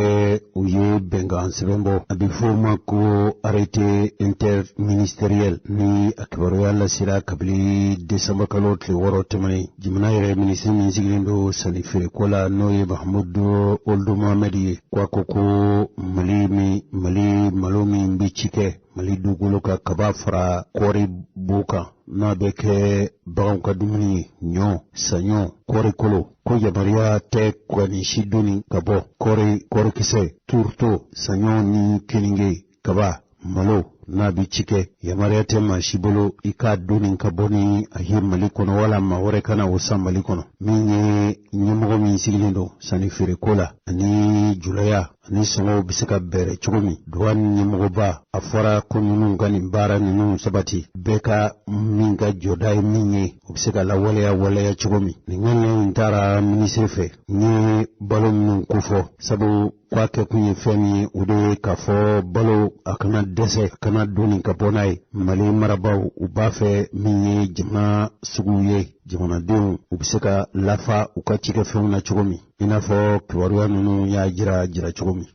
u ye bɛnkan sɛbɛn bɔ a bɛ fɔ o ma ko arrêté interministériel ni a kibaruya lasera kabili décembre kalo tile 6 tɛmɛnen jamana yɛrɛ minisiri min sigilen don sanni feereko la n'o ye Mahamudu Oldu Mohamed ye k'a ko Mali malo min bɛ ci kɛ Mali dugukolo ka kaba fara kɔɔri bu kan n'a bɛ kɛ baganw ka dumuni ye ɲɔ saɲɔ kɔɔri kolo ko yamaruya tɛ kɔni si donni ka bɔ kɔɔri kisɛ turuto saɲɔ ni keninge kaba malo n'a bɛ ci kɛ yamaruya tɛ maa si bolo i k'a donni ka bɔ ni a ye Mali kɔnɔ wala maa wɛrɛ kana o san Mali kɔnɔ min ye ɲɛmɔgɔ min sigilen don sanni feereko la ani julaya ani sɔngɔw bɛ se ka bɛrɛ cogo min douane ɲɛmɔgɔba a fɔra ko ninnu ka nin baara ninnu sabati bɛɛ ka min ka jɔda ye min ye o bɛ se ka lawaleya cogo min nin ŋaniya in taara minisiri fɛ n ye balo minnu kofɔ sabu k'a kɛ kun ye fɛn min ye o de ye k'a fɔ balo a kana dɛsɛ a kana donni ka bɔ n'a ye Mali marabaw u b'a fɛ min ye jamana sugu ye jamanadenw u bɛ se ka lafa u ka cikɛfɛnw na cogo min i n'a fɔ kibaruya ninnu y'a jira cogo min.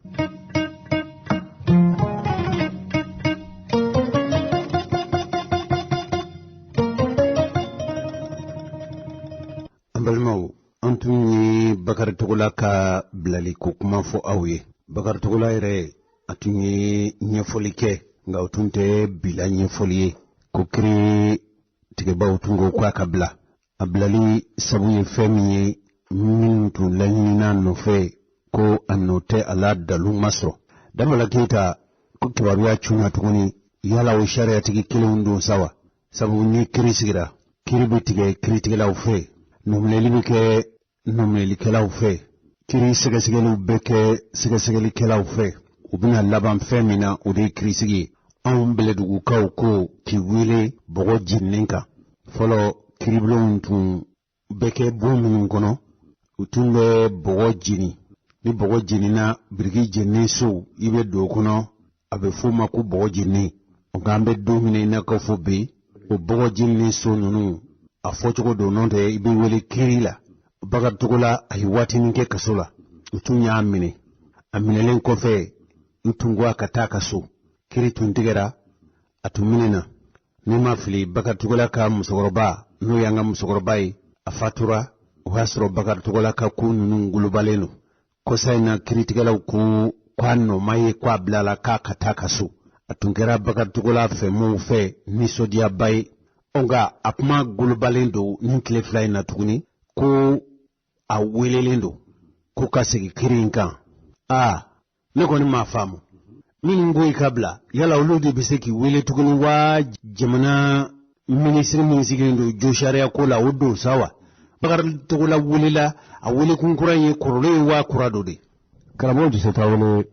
An balimaw an tun ye Bakari Togola ka bilali ko kuma fɔ aw ye Bakari Togola yɛrɛ a tun ye ɲɛfɔli kɛ nka o tun tɛ bila ɲɛfɔli ye ko kiri tigɛbaw tun ko k'a ka bila a bilali sabu ye fɛn min ye minnu tun laɲinina nɔfɛ ko a nɔ tɛ a la dalu ma sɔrɔ Danbala Keita ko kibaruya cunna tuguni yala o sariyatigi kelenw don sa wa sabu ni kiri sigira kiri bɛ tigɛ kiritigɛlaw fɛ nɔminɛli bɛ kɛ nɔminɛlikɛlaw fɛ kiri sɛgɛsɛgɛliw bɛ kɛ sɛgɛsɛgɛlikɛlaw fɛ u bɛna laban fɛn min na o de ye kirisigi ye anw bɛlɛdugukaw ko k'i wele bɔgɔ jeninen kan fɔlɔ kiribulonw tun bɛ kɛ bon minnu kɔnɔ u tun bɛ bɔgɔ jeni ni bɔgɔ jenina biriki jeninen so i bɛ don o kɔnɔ a bɛ f'o ma ko bɔgɔ jeninen nka an bɛ don min na i n'a ka fɔ bi o bɔgɔ jeninen so ninnu a fɔcogo don n'o tɛ i bɛ wele kiri la Bakari Togola a ye waatinin kɛ kaso la u tun y'a minɛ a minɛlen kɔfɛ u tun ko a ka taa ka so kiri tun tigɛra a tun minɛna ni ma fili Bakari Togola ka musokɔrɔba n'o y'an ka musokɔrɔba ye a fatura o y'a sɔrɔ Bakari Togola ka ko ninnu golobalen don kɔsa in na kiritigɛlaw ko k'a nɔma ye k'a bila la k'a ka taa ka so a tun kɛra Bakari Togola fɛmɔgɔw fɛ nisɔndiyaba ye nka a kuma golobalen don ni tile 2 in na tuguni ko a welelen don ko ka segin kiri in kan ne kɔni m'a faamu minnu ko i ka bila yala olu de bɛ se k'i wele tuguni wa jamana minisiri min sigilen don jo sariya ko la o don sa wa Bakari Togola welela a welekun kura ye kɔrɔlen ye wa kura dɔ de karamɔgɔ Jose Tarawele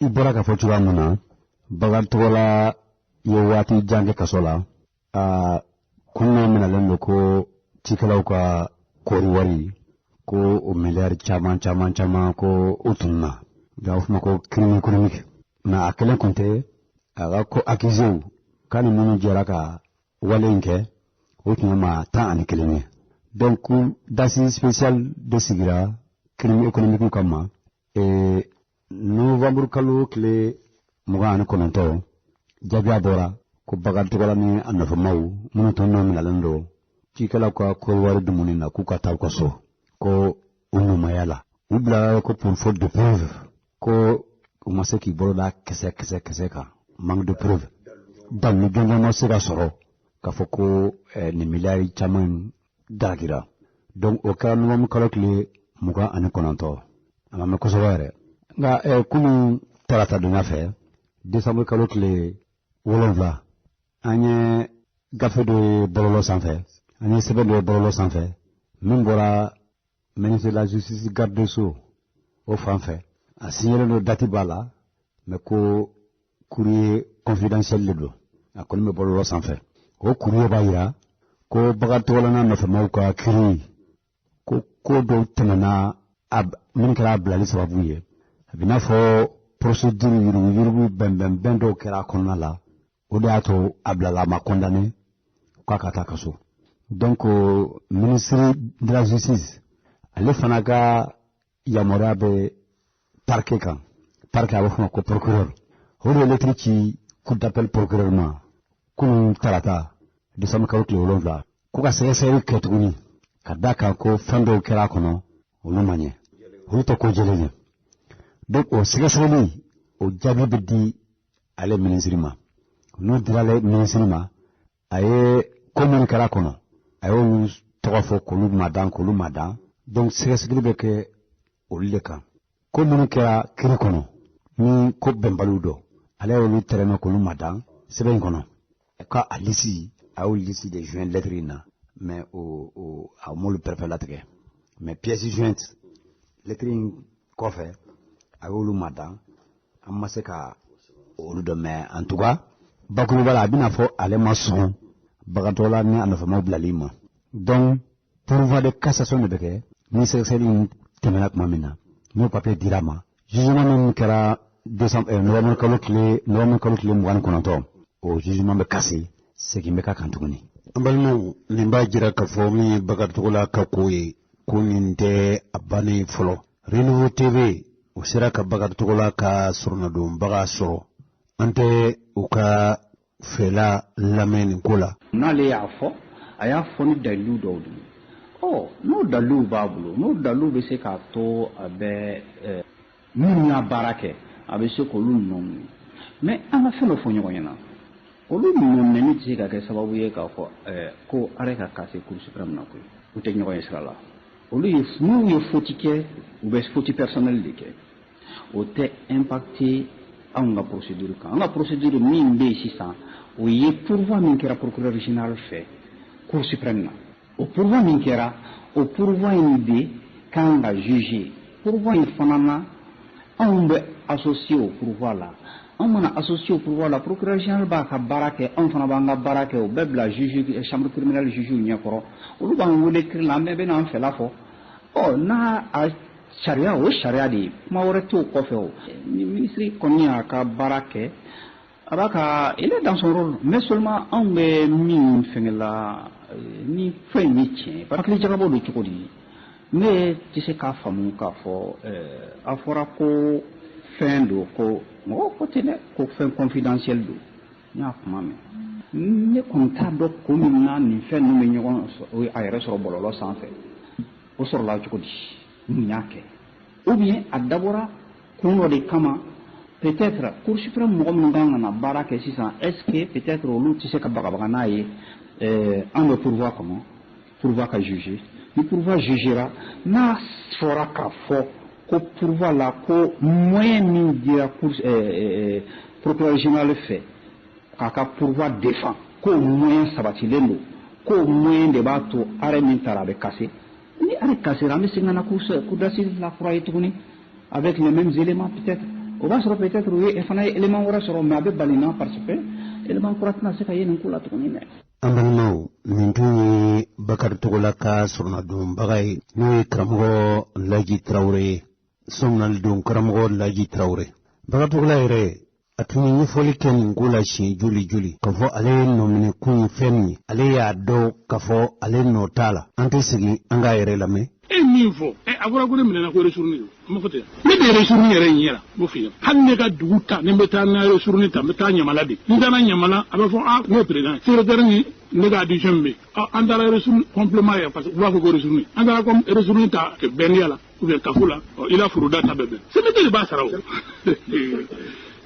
i bɔra ka fɔ cogoya min na Bakari Togola ye waati jan kɛ kaso la kunna minɛlen don ko cikɛlaw ka kɔɔri wari ko o miliyari caman ko o tunna nka fuma ko crime économique na a kelen kun tɛ a ka ko accusé k'a ni minnu jɛra ka wale in kɛ o tun ye maa 11 ye donc dasi spécial de sigira crime économique kama novembre kalo tile 29 jaabiya bɔra ko Bakari Togola ni a nɔfɛmaw minnu tun nɔ minɛlen don cikɛlaw ka kɔɔri wari dumuni na k'u ka taa u ka so ko u nɔmaya la u bila ko pour faute de preuve ko u ma se k'i bolo da kisɛ kan manque de preuve dalu jɔnjɔn ma se ka sɔrɔ k'a fɔ ko nin miliyari caman dagira donc o kɛra novembre kalo tile 29 a ma mɛn kosɛbɛ yɛrɛ nka kunun tarata donya fɛ décembre kalo tile 7 an ye gafe dɔ ye bɔlɔlɔ sanfɛ an ye sɛbɛn dɔ ye bɔlɔlɔ sanfɛ min bɔra ministre de la justice garde des sceaux o fan fɛ a signalen don date b'a la mais ko courrier confidentiel de don a kɔni bɛ bɔlɔlɔ sanfɛ o courrier b'a yira ko bagatɔgɔla n'a nɔfɛmaw ka kiiri ko dɔw tɛmɛna min kɛra a bilali sababu ye a bɛ n'a fɔ procédure yurugu bɛnbɛn dɔw kɛra a kɔnɔna la o de y'a to a bilala a ma condamné k'a ka taa kaso donc ministre de la justice ale fana ka yamaruya bɛ parquet kan parquet a bɛ fɔ ma ko procureur o de ye lettre ci cour d'appel procureur ma kunun tarata décembre kalo tile 7 ko ka sɛgɛsɛgɛli kɛ tuguni ka da kan ko fɛn dɔw kɛra a kɔnɔ olu ma ɲɛ olu tɛ ko jɛlen ye donc o sɛgɛsɛgɛli o jaabi bɛ di ale ministre ma n'o dira ale ministre ma a ye ko minnu kɛra a kɔnɔ a y'olu tɔgɔ fɔ k'olu ma dan donc sɛgɛsɛgɛli bɛ kɛ olu de kan ko minnu kɛra kiiri kɔnɔ ni ko bɛnbaliw dɔ ale y'olu tɛrɛmɛ k'olu ma dan sɛbɛn in kɔnɔ ka a lisi a y'o lisi de joint lettre in na mais a m'olu préfet latigɛ mais pièce jointe lettre in kɔfɛ a y'olu ma dan an ma se ka olu dɔn mais en tout cas bakuruba la a bɛna fɔ ale ma sɔn bagatɔ la ni a nɔfɛmaw bilali ma donc pourvoi de cassation de bɛ kɛ ni sɛgɛsɛgɛli in tɛmɛna tuma min na n'o papier dira ma jugement min kɛra novembre kalo tile 29 o jugement bɛ kase segin bɛ ka kan tuguni. An balimaw nin b'a jira k'a fɔ min ye bagatɔgɔla ka ko ye ko nin tɛ a bannen fɔlɔ Renouveau TV o sera ka bagatɔgɔla ka sɔrɔnadonbaga sɔrɔ an tɛ u ka fɛla lamɛn nin ko la. N'ale y'a fɔ a y'a fɔ ni dalilu dɔw de ye n'o dalilu b'a bolo n'o dalilu bɛ se k'a to a bɛ minnu y'a baara kɛ a bɛ se k'olu nɔɔni mais an ka fɛn dɔ fɔ ɲɔgɔn ɲɛna olu nɔɔni tɛ se ka kɛ sababu ye k'a fɔ ko arrêt ka cassé Cour suprême na koyi u tɛ ɲɔgɔn ye sira la olu ye n'u ye faute kɛ u bɛ faute personnelle de kɛ o tɛ impacté anw ka procédure kan an ka procédure min bɛ yen sisan o ye pourvoi min kɛra procureur général fɛ Cour suprême na o pourvoi min kɛra o pourvoi in de kan ka juger pourvoi in fana na anw bɛ associé o pourvoi la anw mana associé o pourvoi la procureur général b'a ka baara kɛ anw fana b'an ka baara kɛ o bɛɛ bila juge chambre criminelle juge ɲɛkɔrɔ olu b'an wele kiiri la an bɛɛ bɛ n'an fɛla fɔ n'a a sariya o sariya de ye kuma wɛrɛ t'o kɔfɛ o ni ministre kɔni y'a ka baara kɛ a b'a ka il est dans son rôle mais seulement anw bɛ min fɛngɛ la ni fɛn in ye tiɲɛ barakili jagabɔ don cogo di ne tɛ se k'a faamu k'a fɔ a fɔra ko fɛn don ko mɔgɔ ko tɛ dɛ ko fɛn confidentiel don n y'a kuma mɛn ne kɔni t'a dɔn ko min na nin fɛn ninnu bɛ ɲɔgɔn a yɛrɛ sɔrɔ bɔlɔlɔ sanfɛ o sɔrɔla cogo di n y'a kɛ ou bien a dabɔra kun dɔ de kama peut-être Cour suprême mɔgɔ minnu kan ka na baara kɛ sisan est-ce que peut-être olu tɛ se ka bagabaga n'a ye an bɛ pourvoi kɔnɔ pourvoi ka juger ni pourvoi jugera n'a fɔra k'a fɔ ko pourvoi la ko moyen min dira procureur général fɛ k'a ka pourvoi défend k'o moyen sabatilen don k'o moyen de b'a to arrêt min taara a bɛ cassé ni arrêt cassera an bɛ segin ka na cour d'assises la kura ye tuguni avec les mêmes éléments peut-être o b'a sɔrɔ peut-être u ye fana ye élément wɛrɛ sɔrɔ mais a bɛ bali na parce que élément kura tɛna se ka ye nin ko la tuguni dɛ. An balimaw nin tun ye Bakari Togola ka sɔrɔnadonbaga ye n'o ye karamɔgɔ Laji Tarawele ye sɔmnalidon karamɔgɔ Laji Tarawele. Bakari Togola yɛrɛ a tun ye ɲɛfɔli kɛ nin ko la siɲɛ joli k'a fɔ ale ye nɔminɛ kun ye fɛn min ye ale y'a dɔn k'a fɔ ale nɔ t'a la an tɛ segin an k'a yɛrɛ lamɛn. Min fɔ a fɔra ko ne minɛna ko resuruni don a ma fɔ ten ne de resuruni yɛrɛ in yɛrɛ m'o f'i ɲɛna hali ne ka dugu ta ne bɛ taa n ka resuruni ta n bɛ taa ɲamala de n taara ɲamala a bɛ fɔ ne ye président ye secrétaire ni ne ka addition min bɛ an taara resuruni complément yɛrɛ parce que u b'a fɔ ko resuruni an taara comme resuruni ta bɛnniya la ou bien kafo la i la furuda ta bɛ bɛn CNT de b'a sara o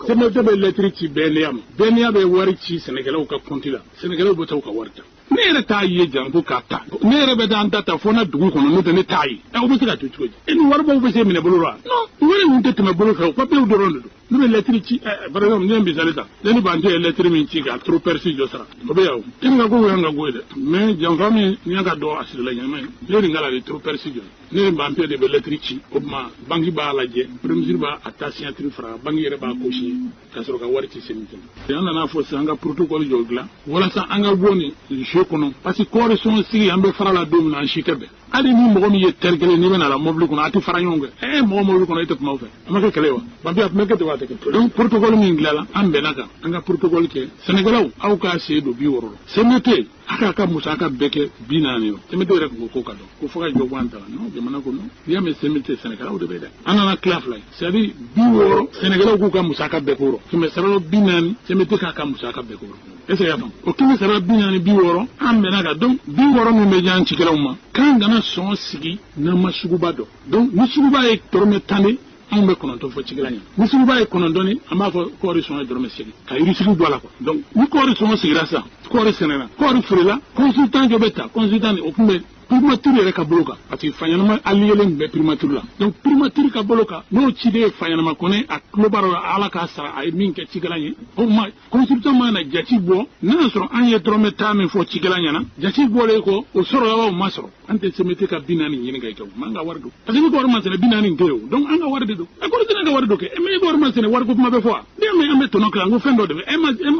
CNT bɛ lettre ci bɛnniya ma bɛnniya bɛ wari ci sɛnɛkɛlaw ka compte la sɛnɛkɛlaw bɛ taa u ka wari ta ne yɛrɛ t'a ye jan ko k'a ta ne yɛrɛ bɛ taa n ta ta fɔ n na dugu kɔnɔ n'o tɛ ne t'a ye o bɛ se ka to cogo di ni waribaw bɛ se minɛ bolo la non wari ninnu tɛ tɛmɛ bolo fɛ o papiyew dɔrɔn de don Nous lettre ci par exemple ñen bi salita dañu bande lettre min ci ga trop persi jo sara ko be yaw en nga ko nga go de mais jam fami ñanga do asir la ñama leri ngala de trop persi jo ne bande de lettre ci obma bangi ba la je premier ba attention tri fra bangi re ba ko ci kasoro ka wari ci semitin yana na fo sanga protocole jo gla wala sa anga boni je kono parce que correction si ambe fara la dom na shikebe ali ni mo mi yetter gele ni bena la mobli kono ati fara nyonge mo mobli kono ite ma fe amaka kelewa bambi at meke to wate ke donc protocole mi ngla ambe naka anga protocole ke senegalaw aw ka sedo bi woro semete aka musaka beke binani yo semete rek ko kado ko foga jo wanta no de manako no yame semete senegalaw de beda anana claf lay c'est-à-dire bi woro senegalaw ko ka musaka bekoro kime saralo binani semete ka musaka bekoro ese yatam o kime saralo binani bi woro ambe naka donc bi woro mi me jan ci kelawma kan gana son sigi na masuguba do donc masuguba e torme tane on be kono to fo ci gelanya masuguba e kono doni ama fo correction e dorme sigi ka yiri sigi do la ko donc ni correction sigi rasa correction na correction consultant jo beta consultant o kume primature yɛrɛ ka bolo kan parce que faɲanama aliyelen bɛ primature la donc primature ka bolo kan n'o ciden faɲanama kɔnɛ a tulo b'a la ala k'a sara a ye min kɛ cikɛla ye o ma consultant ma na jati bɔ n'a y'a sɔrɔ an ye dɔrɔmɛ taa min fɔ cikɛla ɲɛna jati bɔlen kɔ o sɔrɔla wa o ma sɔrɔ an tɛ semete ka 40 ɲini ka i kɛ o man ka wari don parce que ni ka wari ma sɛnɛ 40 tɛ o donc an ka wari de don a kɔrɔ tɛ ka wari dɔ kɛ mais i ka wari ma sɛnɛ wari ko kuma bɛ fɔ wa ne ma an bɛ tɔnɔ kila n ko fɛn dɔ de bɛ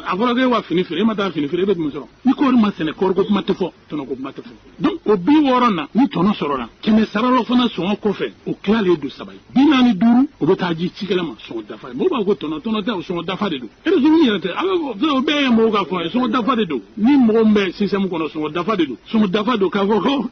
a fɔra k'e wa fini feere e ma taa fini feere e bɛ tun sɔrɔ ni ka wari ma sɛnɛ kɔrɔ ko kuma tɛ fɔ tɔnɔ ko kuma tɛ fɔ donc o 60 na ni tɔnɔ sɔrɔla kɛmɛ sarala fana sɔngɔ kɔfɛ o tilalen don 7 ye 45 o bɛ taa di cikɛla ma sɔngɔ dafa ye mɔgɔw b'a ko tɔnɔ tɛ o sɔngɔ dafa de don réseau yɛrɛ tɛ o bɛɛ ye mɔgɔw ka fɔ ye sɔngɔ dafa de don ni mɔgɔ min bɛ système kɔnɔ sɔngɔ dafa de don sɔngɔ dafa don k'a fɔ ko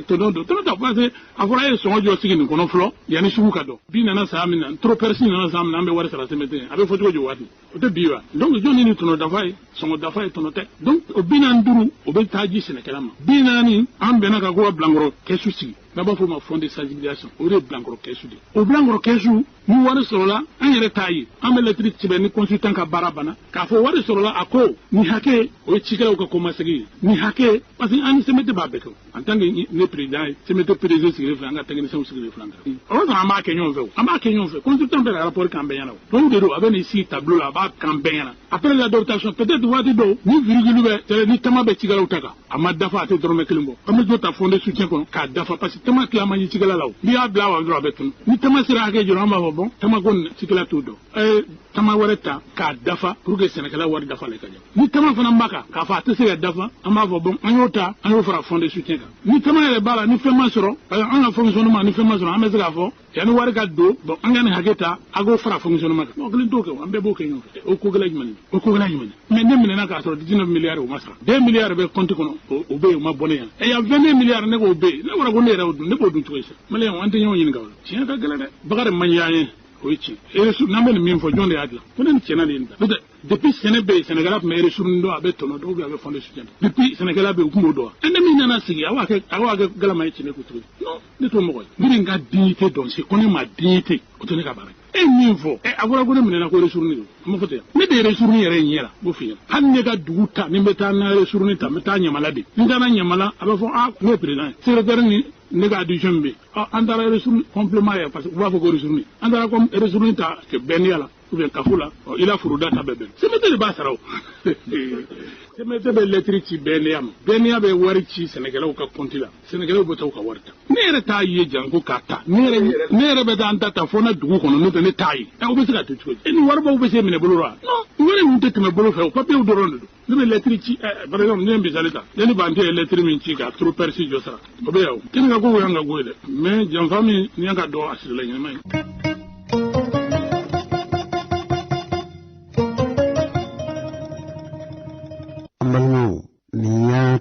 tɔnɔ don tɔnɔ ta parce que a fɔra e ye sɔngɔ jɔ sigi nin kɔnɔ fɔlɔ yanni sugu ka dɔn bi nana saya min na trop persi nana saya min na an bɛ wari sara sɛmɛtɛ a bɛ fɔ cogo di waati o tɛ bi wa donc jɔnni ni tɔnɔ dafa ye sɔngɔ dafa ye tɔnɔ tɛ donc o 45 o bɛ taa di sɛnɛkɛla ma 40 an bɛnna ka ko ka bilankɔrɔ kɛsu sigi n'a b'a fɔ ma fond de sensibilisation o de ye bilankɔrɔ kɛsu de o bilankɔrɔ kɛsu ni wari sɔrɔla an yɛrɛ t'a ye an bɛ lettre sɛbɛn ni consultant ka baara banna k'a fɔ wari sɔrɔla a ko nin hakɛ o ye cikɛlaw ka kɔmasegi ye nin hakɛ parce que an ni CMT b'a bɛɛ kɛ en tant que ne président ye CMT président sigilen filɛ an ka technicien sigilen filɛ an kan o yɔrɔ an b'a kɛ ɲɔgɔn fɛ o an b'a kɛ ɲɔgɔn fɛ consultant bɛ ka rapport k'an bɛɛ ɲɛna o donc de don a bɛ n'i sigi tableau la a b'a k'an bɛɛ ɲɛna après l'adoption peut-être waati dɔw ni virgule bɛ ni tama bɛ cikɛlaw ta kan a ma dafa a tɛ dɔrɔmɛ 1 bɔ an bɛ jɔ ta fond de soutien kɔnɔ k'a dafa parce que tama tila ma ɲi cikɛla la o n'i y'a bila wa dɔrɔn a bɛ tunu ni tama sera hakɛ jɔrɔ an b'a fɔ bon tama ko cikɛla t'o dɔn tama wɛrɛ ta k'a dafa pour que sɛnɛkɛla wari dafa le ka ɲɛ ni tama fana b'a kan k'a fɔ a tɛ se ka dafa an b'a fɔ bon an y'o ta an y'o fara fond de soutien kan ni tama yɛrɛ b'a la ni fɛn ma sɔrɔ parce que an ka fonctionnement ni fɛn ma sɔrɔ an bɛ se k'a fɔ yanni wari ka don bon an ka nin hakɛ ta a k'o fara fonctionnement kan mɔgɔ kelen t'o kɛ an bɛɛ b'o kɛ ɲɔgɔn fɛ o ko gɛlɛn jumɛn o ko gɛlɛn jumɛn mais ne minɛna k'a sɔrɔ 19 milliards o ma sara 2 milliards bɛ compte kɔnɔ o bɛ yen o ma bɔ ne yan ɛ yan 22 milliards ne k'o bɛ yen ne fɔra ko ne yɛrɛ y'o dun ne b'o dun cogo di maliyɛn an tɛ ɲɔgɔn ɲininka o la tiɲɛ ka gɛlɛn dɛ Bakari man ɲi an ye o ye tiɲɛ n'an bɛ nin min fɔ jɔn de y'a dilan ko ne ni tiɲɛna de ye nin da depuis sɛnɛ bɛ yen sɛnɛkɛla tun bɛ ressource dɔn a bɛ tɔnɔ dɔw bɛ a bɛ fond de soutien depuis sɛnɛkɛla bɛ yen u tun b'o dɔn wa ne min nana sigi a b'a kɛ galama ye tiɲɛ ko cogo di non ne t'o mɔgɔ ye ne ka dignité dɔn c'est ko ne ma dignité o tɛ ne ka baara ye e min fɔ a fɔra ko ne minɛna ko ressource don a ma fɔ ten ne de ye ressource yɛrɛ ɲɛ la b'o f'i ɲɛna hali ne ka dugu ta ni n bɛ taa n ka ressource ta n bɛ taa ɲamala de ni n taara ɲamala a bɛ fɔ ne ye président ye secrétaire ni ne ka addition min bɛ yen an taara ressource complément ye parce que u b'a fɔ ko ressource an taara ressource ta bɛnniya la ou bien kafo la i la furuda ta bɛɛ bɛn CMT de b'a sara o CMT bɛ lettre ci bɛnniya ma bɛnniya bɛ wari ci sɛnɛkɛlaw ka compte la sɛnɛkɛlaw bɛ taa u ka wari ta ne yɛrɛ t'a ye janko k'a ta ne yɛrɛ bɛ taa an ta fo na dugu kɔnɔ n'o tɛ ne t'a ye o bɛ se ka to cogo di ni waribaw bɛ se minɛ bolo la non wari ninnu tɛ tɛmɛ bolo fɛ o papiyew dɔrɔn de don ne bɛ lettre ci par exemple ne ye misali ta ne ni bante ye lettre min ci ka trop persi jɔ sara o bɛ yan o kini ka ko o y'an ka ko ye dɛ mais janfa min ni y'an ka dɔn a sirila ɲɛnama ye.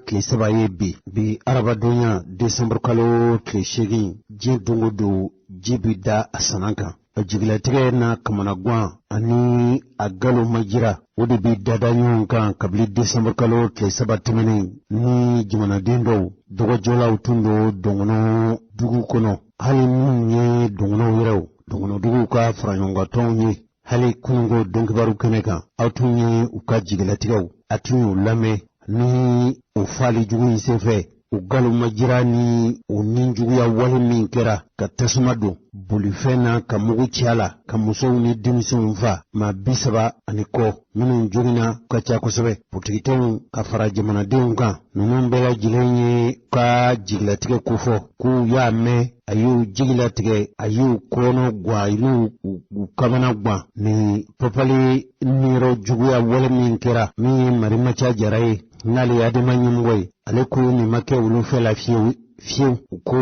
tile 7 ye bi arabadonya December kalo tile 8 diɲɛ dongo don ji bi da a sanan kan a jigilatigɛ na kamanagwan ani a galo majira o de bi dada ɲɔgɔn kan kabili December kalo tile 7 tɛmɛnen ni jamanaden dɔw dɔgɔjɔlaw tun do dɔngɔnɔ dugu kɔnɔ hali minnu ye dɔngɔnɔw yɛrɛw dɔngɔnɔ duguw ka faraɲɔgɔngatɔnw ye hali kunungo dɔnkibaru kɛnɛ kan aw tun ye u ka jigilatigɛw a tun y'u lamɛn ni o fali jugu in senfɛ u galuma jirani u ninjuguya wale min kɛra ka tasuma don bolifɛn na ka mugu ci a la ka musow ni denmisɛnw fa maa 30 minnu jogina ka ca kosɛbɛ politigitɛnw ka fara jamanadenw kan ninnu bɛɛ lajɛlen ye ka jigilatigɛ kofɔ k'u y'a mɛn a y'u jigilatigɛ a y'u kɔnɔ gwan a y'u kamana gwan ni papali niyɔrɔ juguya wale min kɛra min ye marimaca jara ye n'ale ye adama ɲɛmɔgɔ ye ale ko nin ma kɛ olu fɛ la fiyewu u ko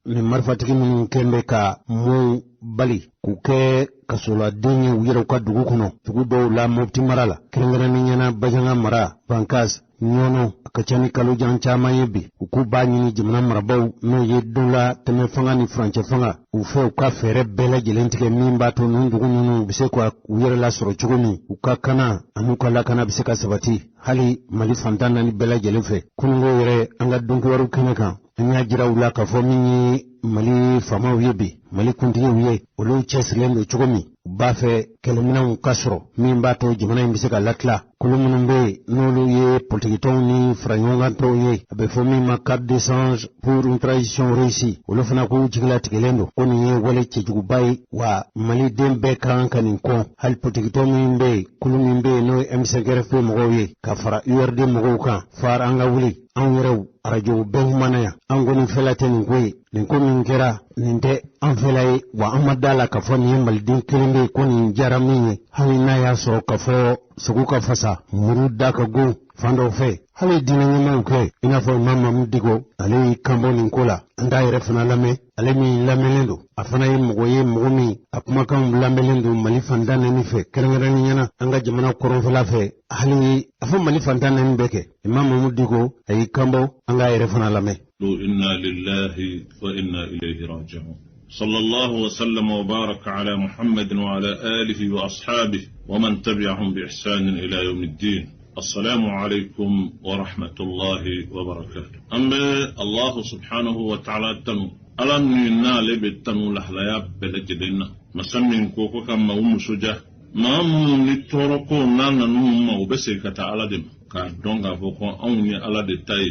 nin marifatigi minnu kɛn bɛ ka mɔɔw bali k'u kɛ kasoladen ye u yɛrɛw ka dugu kɔnɔ dugu dɔw la Mopti mara la kɛrɛnkɛrɛnnenya Bajanga mara Bankas ɲɔnɔ a ka ca ni kalojan caman ye bi u k'u b'a ɲini jamana marabaw n'o ye don la tɛmɛ fanga ni furancɛ fanga u fɛ u ka fɛɛrɛ bɛɛ lajɛlen tigɛ min b'a to nin dugu ninnu bɛ se ka u yɛrɛ lasɔrɔ cogo min u ka kana an'u ka lakana bɛ se ka sabati hali Mali fantan naani bɛɛ lajɛlen fɛ kunungo yɛrɛ an ka donkiwariw kɛnɛ kan an y'a jira u la k'a fɔ min ye Mali faamaw ye bi Mali kuntigiw ye olu cɛsirilen don cogo min u b'a fɛ kɛlɛminɛnw ka sɔrɔ min b'a to jamana in bɛ se ka latila kolo minnu bɛ yen n'olu ye politigitɔnw ni faraɲɔgɔnkantɔw ye a bɛ fɔ min ma carte d'échange pour une transition réussie olu fana k'u jigilatigɛlen don ko nin ye wale cɛjuguba ye wa Maliden bɛɛ kan ka nin kɔn hali politigitɔ min bɛ yen kolo min bɛ yen n'o ye M5RFP mɔgɔw ye ka fara URD mɔgɔw kan fara an ka wuli an yɛrɛw arajow bɛɛ humana yan an kɔni fɛla tɛ nin ko ye nin ko min kɛra nin tɛ an fɛla ye wa an ma da la k'a fɔ nin ye maliden kelen bɛ ye ko nin jara min ye hali n'a y'a sɔrɔ k'a fɔ sogo ka fasa muru da ka go fan dɔw fɛ hali diinɛ ɲɛmaaw kɛ i n'a fɔ Imam Mamudu Diko ale y'i kanbɔ nin ko la an t'a yɛrɛ fana lamɛn ale min lamɛnlen don a fana ye mɔgɔ min a kumakanw lamɛnlen don Mali fantan naani fɛ kɛrɛnkɛrɛnnenya an ka jamana kɔrɔnfɛla fɛ hali a fɔ Mali fantan naani bɛɛ kɛ Imam Mamudu Diko a y'i kanbɔ an k'a yɛrɛ fana lamɛn. Inna lillahi wa inna ilayhi raji'un. صلى الله وسلم وبارك على محمد وعلى آله وأصحابه ومن تبعهم بإحسان إلى يوم الدين. السلام عليكم ورحمة الله وبركاته. أما الله سبحانه وتعالى تنو ألم ينال بالتنو لحليا بلجدنا مسمين كوكو كما ومسجة ما نتوركو نانا نمو وبسيكة على دم كدونغا فوكو أوني على دتاي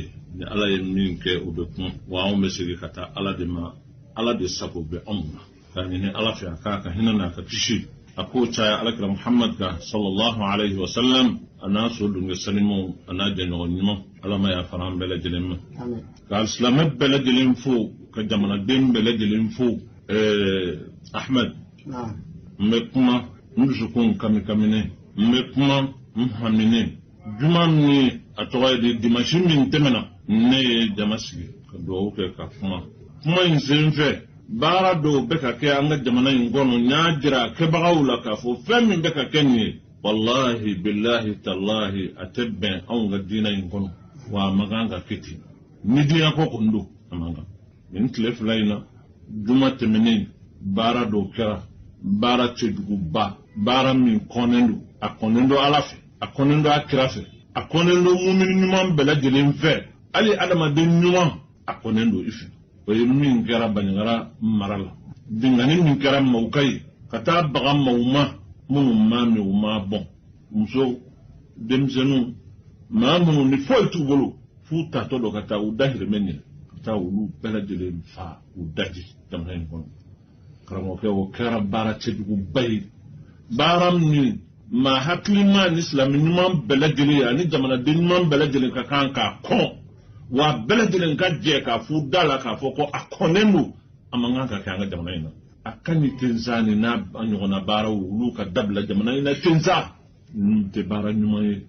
على يمينك وبكم وأو مسيكة على دم ala de sako be amma kani ne ala fi aka hinana ka tishi ako cha alakra muhammad ka sallallahu alaihi wasallam ana so dunga sanimo ana de no nyimo ala ma ya faram bela jelim amen ka islamat bela jelim fu ka jamana dem bela jelim fu ahmad naam mekuma mujukun kamine mekuma muhammine jumani atoy de dimashi min temena ne jamasi ka do ke ka kuma in zinfe bara do beka ke anga jamana ngono nyaajira ke bagawla ka fo fem beka kenni wallahi billahi tallahi atebbe anga dina ngono wa maganga kiti nidiya ko kondo amanga min tlef layna duma temene bara do kera bara tedugu ba bara min konendo akonendo alafe akonendo akrafe akonendo mumin nyuma bela jelen fe ali adama de nyuma akonendo ifi oye min kɛra Banyangara mara la dingani min kɛra mawukai ka taa baga mawuma minnu ma mɛ u ma bɔn muso denmisɛnninw maa minnu ni foyi t'u bolo f'u tatɔ dɔ ka taa u dahirimɛ ɲɛ ka taa olu bɛɛ lajɛlen fa u daji jamana in kɔnɔ karamɔgɔkɛ o kɛra baara cɛjuguba ye baara min maa hakilima ni silamɛ ɲuman bɛɛ lajɛlen ye ani jamanaden ɲuman bɛɛ lajɛlen ka kan k'a kɔn wa beledelen ka je ka fu dala ka fo ko akonenu amanga ka kanga jamana ina akani tenzani na anyona bara ulu ka dabla jamana ina tenza te bara nyumaye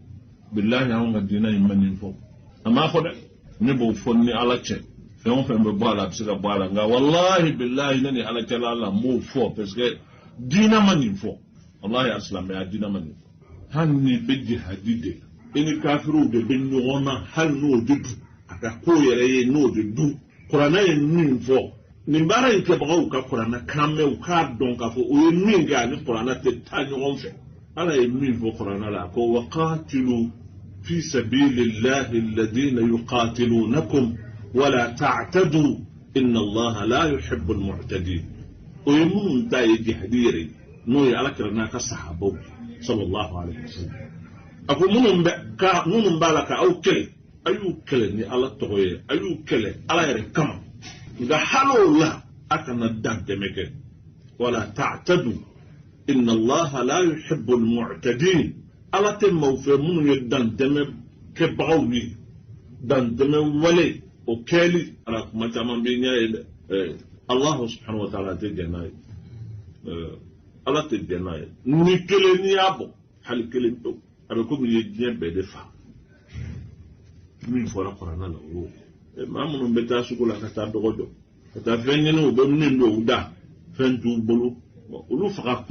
billahi anga dina imani fo ama fo de ne bo fonni ala che fe on fe be bala bisika bala nga wallahi billahi nani ala che la mo fo parce que dina mani fo wallahi aslam ya dina mani hanni be hadide eni kafiru de be nyona hal no dudu aka ko yere ye no de du qur'ana ye min fo ni bara yi ke bawo ka qur'ana kamme u ka don ka fo o ye min ga ni qur'ana te tanyo on fe ala ye min fo qur'ana la ko waqatilu fi sabilillahi alladhina yuqatilunakum wala ta'tadu inna allaha la yuhibbu almu'tadin o ye mun ta ye jihadire no ye ala kirana ka sahabo sallallahu alaihi wasallam ako munum bala ka au kele ayu kele ni ala togoye ayu kele ala yere kama nga halo la akana dante meke wala ta'tadu inna allaha la yuhibbu al-mu'tadin ala te mawfe munu ye dante me ke bawni dante me wale o keli ala kuma taman be nyaade allah subhanahu wa ta'ala te janay ala te janay ni kele ni abo hal kele to abe ko mi ye jebe de fa min fora korana la wo mamu mbeta sukula kata dogodo kata fenye no be min do uda fen du bolo ulu faka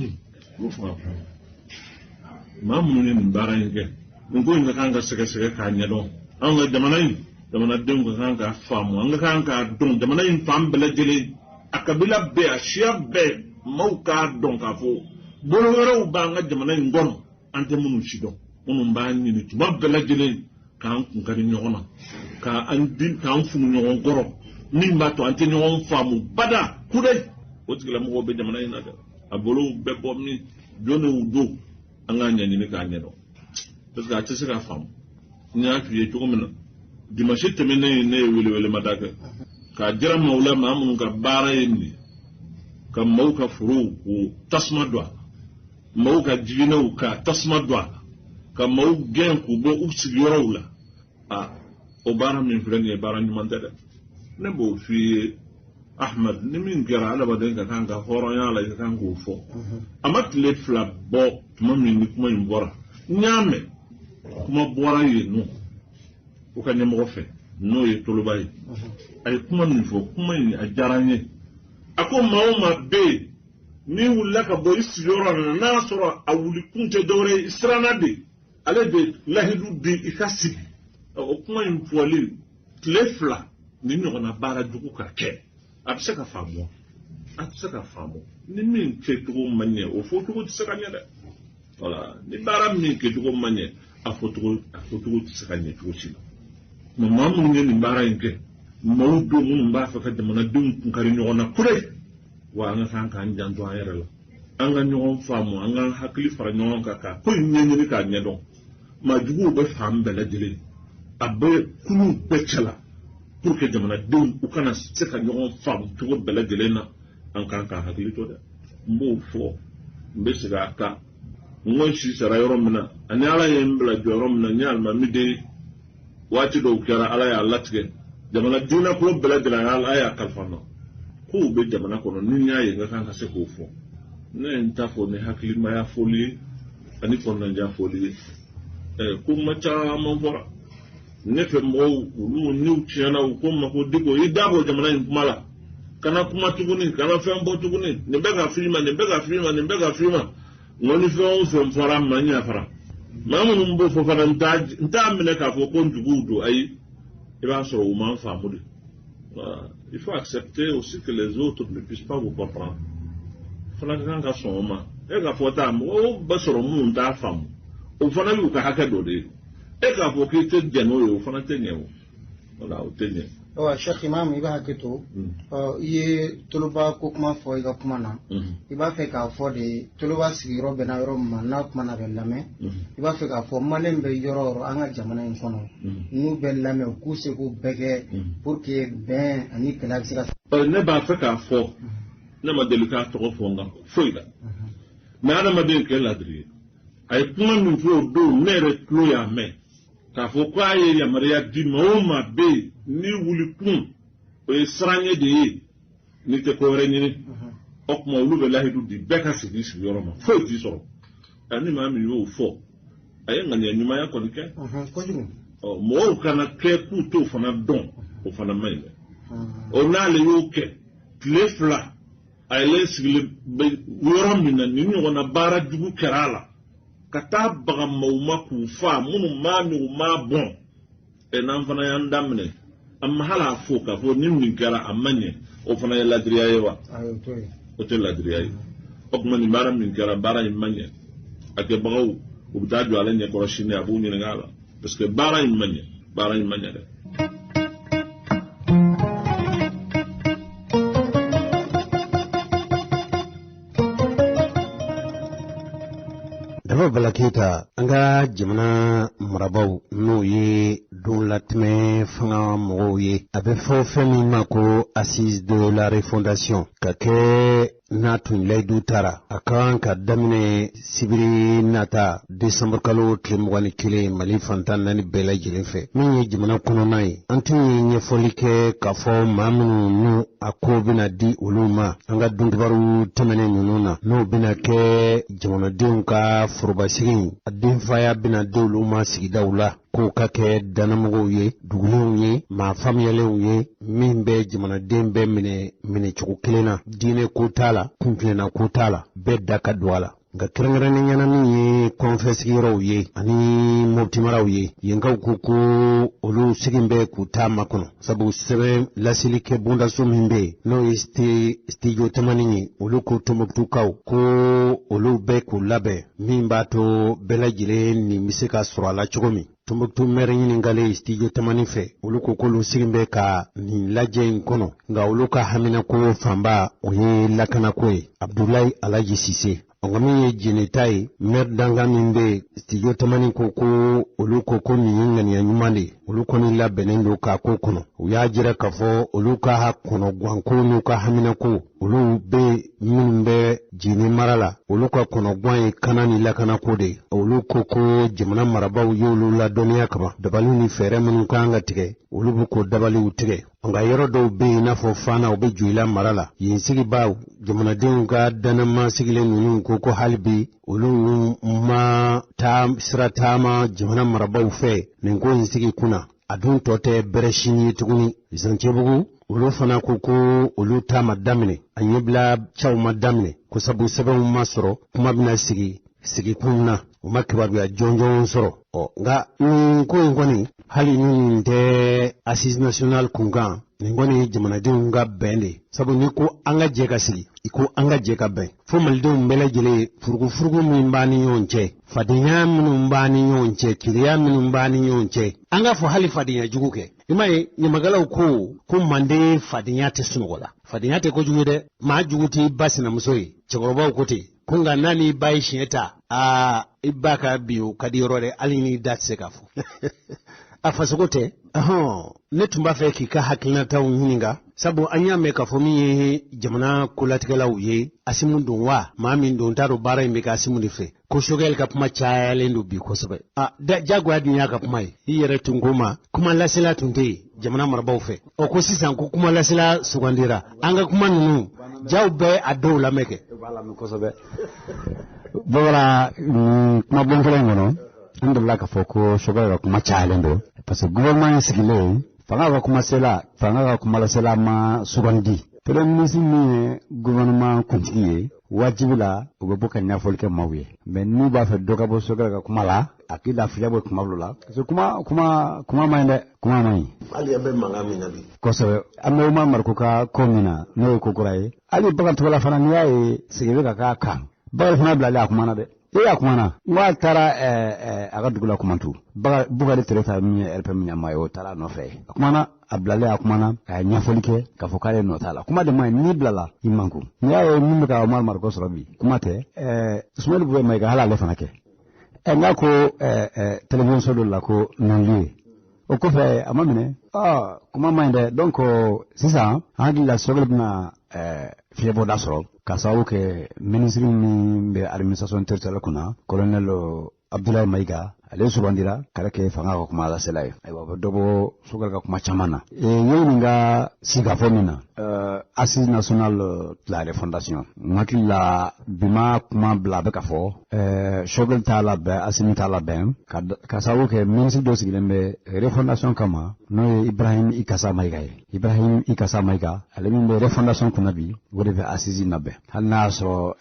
mamu ne mbara yake ngo nga kanga sege ka nyado an ga jamana dem ko kanga famu an ga kanga don jamana in fam bela jeli akabila be ashia be mauka don ka fo bolo wero ba nga jamana ngon ante munu shido munu mbani ni tuba bela jeli kan kunkari nyona ka andin kan funu nyon goro min ba to ante nyon famu bada kudai wotigla mo be jamana ina da abolo be bomni jone udo anga nyani ni ka nyado parce que atese ka famu nya tuye to komena dimashi temene ne wele madaka ka jira maula mamun ka bara yindi ka mauka furu ku tasmadwa mauka jina ka tasmadwa ka mau gen ku bo usigiyorola o bara min frene bara ni mandada ne bo fi ahmad ni min gara ala baden ka kan ka horo ya la ka kan ko fo amat le fla bo tuma min ni kuma mbora nyame kuma bora yi no o ka nyamo fe no ye tolobay ay kuma min fo kuma ni ajaranye ako mauma be ni wulaka bo isiyoro na soro awuli kunte dore israna de ale de lahidu de ikasi o kuma impoli tlefla ni no na bara duku ka ke abseka famo ni min ke tugo manye o fo tugo tsaka nyada wala ni bara min ke tugo manye a fo tugo tsaka nyada tugo chilo mamu ni bara inke mawdo mun ba fa ka jamana dum kunkari nyona kure wa nga san kan janto ayere la anga nyon famo anga hakli fara nyon ka ko nyenye ni ka nyado ma jugu be fam bela jele abbe kunu bechala pour que jamana dum u kana se ka nyon fam tugo bela jele na an kan ka hakli to da mbo fo mbe siga ka ngo shi sara yoromna ani ala yembla joromna nyal ma mide wati do kara ala ya latge jamana duna ko bela jele ala ya kalfano ko be jamana kono ni nyaaye nga kan ka se ko fo ne nta fo ne hakli ma ya foli ani fo na ja foli ko ma cha ma fora ne fe mo ulu ni utiana ko ma ko digo yi dabo jamana in mala kana kuma tuguni kana fe mbo tuguni ne bega firma ngoni fe on fe fora ma nya fara mamu mbo fo fara nta mele ka fo ko ndugudo ai e ba so o ma fa mudi. Il faut accepter aussi que les autres ne puissent pas vous comprendre. Il faut que les gens soient et que faut o basoro mu nda fam o fana yu ka haka dode e ka fo ke te jeno yo fana tenyewo wala o tenye wa Sheikh Imam iba haketo ye tuluba ko kuma fo iga kuma na iba fe ka fo de tuluba sigiro be na yoro na kuma na be lame iba fe ka fo malen be yoro anga jamana en kono nu be lame ku se ko bege pour que ben ani kala sira ne ba fe ka fo ne ma delika to fo nga fo ida na na ma de ke ladri ay kuma nu fo do nere klo ya me ka fo kwa ye ya maria di ma be ni wuli kun o sranye de ni te ko renyi ok mo lu be lahidu di beka sigi yoro ma fo di so ani ma mi yo fo ay ngani anyuma ya ko dike ko jinu o mo kana ke ku to fana don o fana mai o na le yo ke tlefla ay le sigi yoro mi na ni no na bara jugu kerala kata baga mauma ku fa munu ma mi ma bon e nan fana ya ndamne amma hala foka fo nimmi gara amanye o fana ya ladriya yewa ayo toy o te ladriya yi o kuma ni mara min gara bara imanye ake bagaw o bitajo ala nya ko shine abu ni ngala parce que bara imanye de dafa bala Kita anga jamana marabau no ye don latme fanga mo ye abe fo femi mako assise de la refondation kake natun laydu tara akan ka damine sibiri nata décembre kalo tlemwani kile mali fantan nani bela jilefe min ye jamana kono nay antu ye folike ka fo mamunu no akobina di uluma anga dundubaru temene nununa no bina ke jamana ka furbasirin adin faya bina uluma sigidawla ko kake danamugo ye dugulew ye ma famiyalew ye min be jamana den be mine chuku kilena dine ko tala kunklena ko tala be daka douala nga kirangirani nyana min ye konfesigiraw ye ani mobtimaraw ye yengaw kuku olu sigimbe ku tama kono sabu sebe lasilike bunda sumimbe no stijo tamani olu ko tomoktu kaw ko olu be ku labe min bato belajile ni misika surala chogomi Tumbuktu mere nyini ngale studio tamani fe uluko kolo sigimbe ka ni laje kono nga uluka hamina ko famba oye lakana kwe Abdoulaye Alaji Sise ongami jenitai mer danga mimbe studio tamani ko uluko ko ni ngani anyumande uluko ni la benendo ka ko kono uya jira kafo uluka ha kono gwanko nuka hamina ko ulu be minbe jini marala uluka kono gwan kanani lakana kode uluko ko jimna marabaw yulu la doniya kama dabali ni fere mun kanga tige ulubu ko dabali utige nga yoro do be na fo fana obe juila marala yin sigi baw jimna den ga danama sigile nunun ko halbi ulu ma tam sratama jimna marabaw fe ningo yin sigi kuna adun tote bereshini tuguni zantebugu ulu fana kuku ulu tama damine anyebla chaw madamne ko sabu sebe masoro kuma bina sigi kunna umakibabu ya jonjon soro nga ko ngoni hali ni de assise national kunga ngoni jamana de nga bende sabu ni ko anga jeka sigi iko anga jeka ben fo malde mbele jele furgu mbani yonche fadinya mbani yonche kiriya mbani yonche anga fo hali fadinya juguke imai ni magala ko mande fadinya te sunogola fadinya te ko jugude ma juguti basina musoyi chegoroba kote kunga nani bai shieta ibaka biyo kadirore alini datse kafu afasugote netumba fe kika hakilina taw hininga sabu anya me kafomi jamana kulatikala uye asimundun wa mamin don taro bara imbe ka asimundi fe ko shogel ka puma chale ndu bi ko sobe da jagwa dunya ka puma yere tunguma kuma lasila tunde jamana marbaw fe o ko sisan ko kuma lasila sugandira anga kuma nunu jawbe adola meke wala me ko sobe bola kuma bonkele ngono andalla ka foko shogel ka kuma chale ndo parce que gouvernement sigile fanga ka kuma lasila ma sugandi premier ministre ni gouvernement continue wajibila ugoboka nyafolke mawe mais nous ba fa doka bo sogala ka kuma la akila fiya bo kuma lola so kuma mai ali abe mangami nabi ko so amme uma marko ka komina no ko kurai ali baga to la fana ni ay sigebe ka baga fana bla la kuma na de ya kuma na wa tara aga dugula kuma tu baga buga de tereta mi RPM nya mayo tara no fe kuma na ablale akumana nyafolike ka fokale no tala kuma de mai ni blala imanku ni ayo ni ka mar ko sorobi kuma te smel bu mai ga hala le fanake nga ko television solo la ko non li o ko fe amamine kuma mai de donc sisa hadi la sogol na fiebo da soro ka sawu ke ministre ni be administration territoriale kuna colonel Abdoulaye Maiga ale subandira kala ke fanga ko kuma la selay ay wa dobo sugal ka kuma chamana yeninga siga fomina assise nationale la refondation makilla bima kuma blabe ka fo shogel tala be asimi tala ben ka sawu ke ministre do sigilembe refondation kama no Ibrahim Ikasa Maiga ale min be refondation kuna bi wode be assise nabe hanna so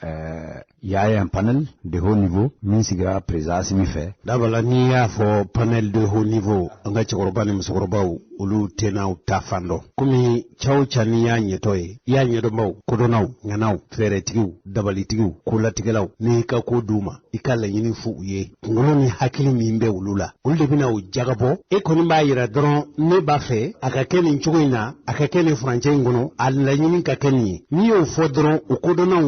yaye un panel de haut niveau min sigira président asimi fait dabala ni ya fo panel de haut niveau anga chikoroba ni musokoroba ulu tena utafando kumi chau chani ni y'a ɲɛtɔ ye i y'a ɲɛdɔnbaw kodɔnnaw ŋanaw fɛɛrɛtigiw dabalitigiw kolatigɛlaw n'i ka ko d'u ma i ka laɲini fo u ye kunkolo ni hakili min bɛ olu la olu de bɛna o jagabɔ e kɔni b'a yira dɔrɔn ne b'a fɛ a ka kɛ nin cogo in na a ka kɛ nin furancɛ in kɔnɔ a laɲini ka kɛ nin ye n'i y'o fɔ dɔrɔn o kodɔnnaw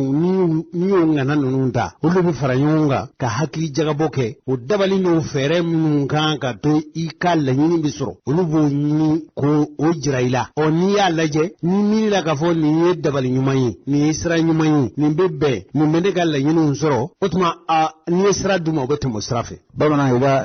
n'i y'o ŋana ninnu ta olu bɛ fara ɲɔgɔn kan ka hakili jagabɔ kɛ o dabali n'o fɛɛrɛ minnu kan ka to i ka laɲini bɛ sɔrɔ olu b'o ɲini ko o jira i la n'i y'a lajɛ ni miirila k'a fɔ nin ye dabali ɲuman ye nin ye sira ɲuman ye nin bɛ bɛn nin bɛ ne ka laɲiniw sɔrɔ o tuma n'i ye sira d'u ma o bɛ tɛmɛ o sira fɛ. Bamanan i ka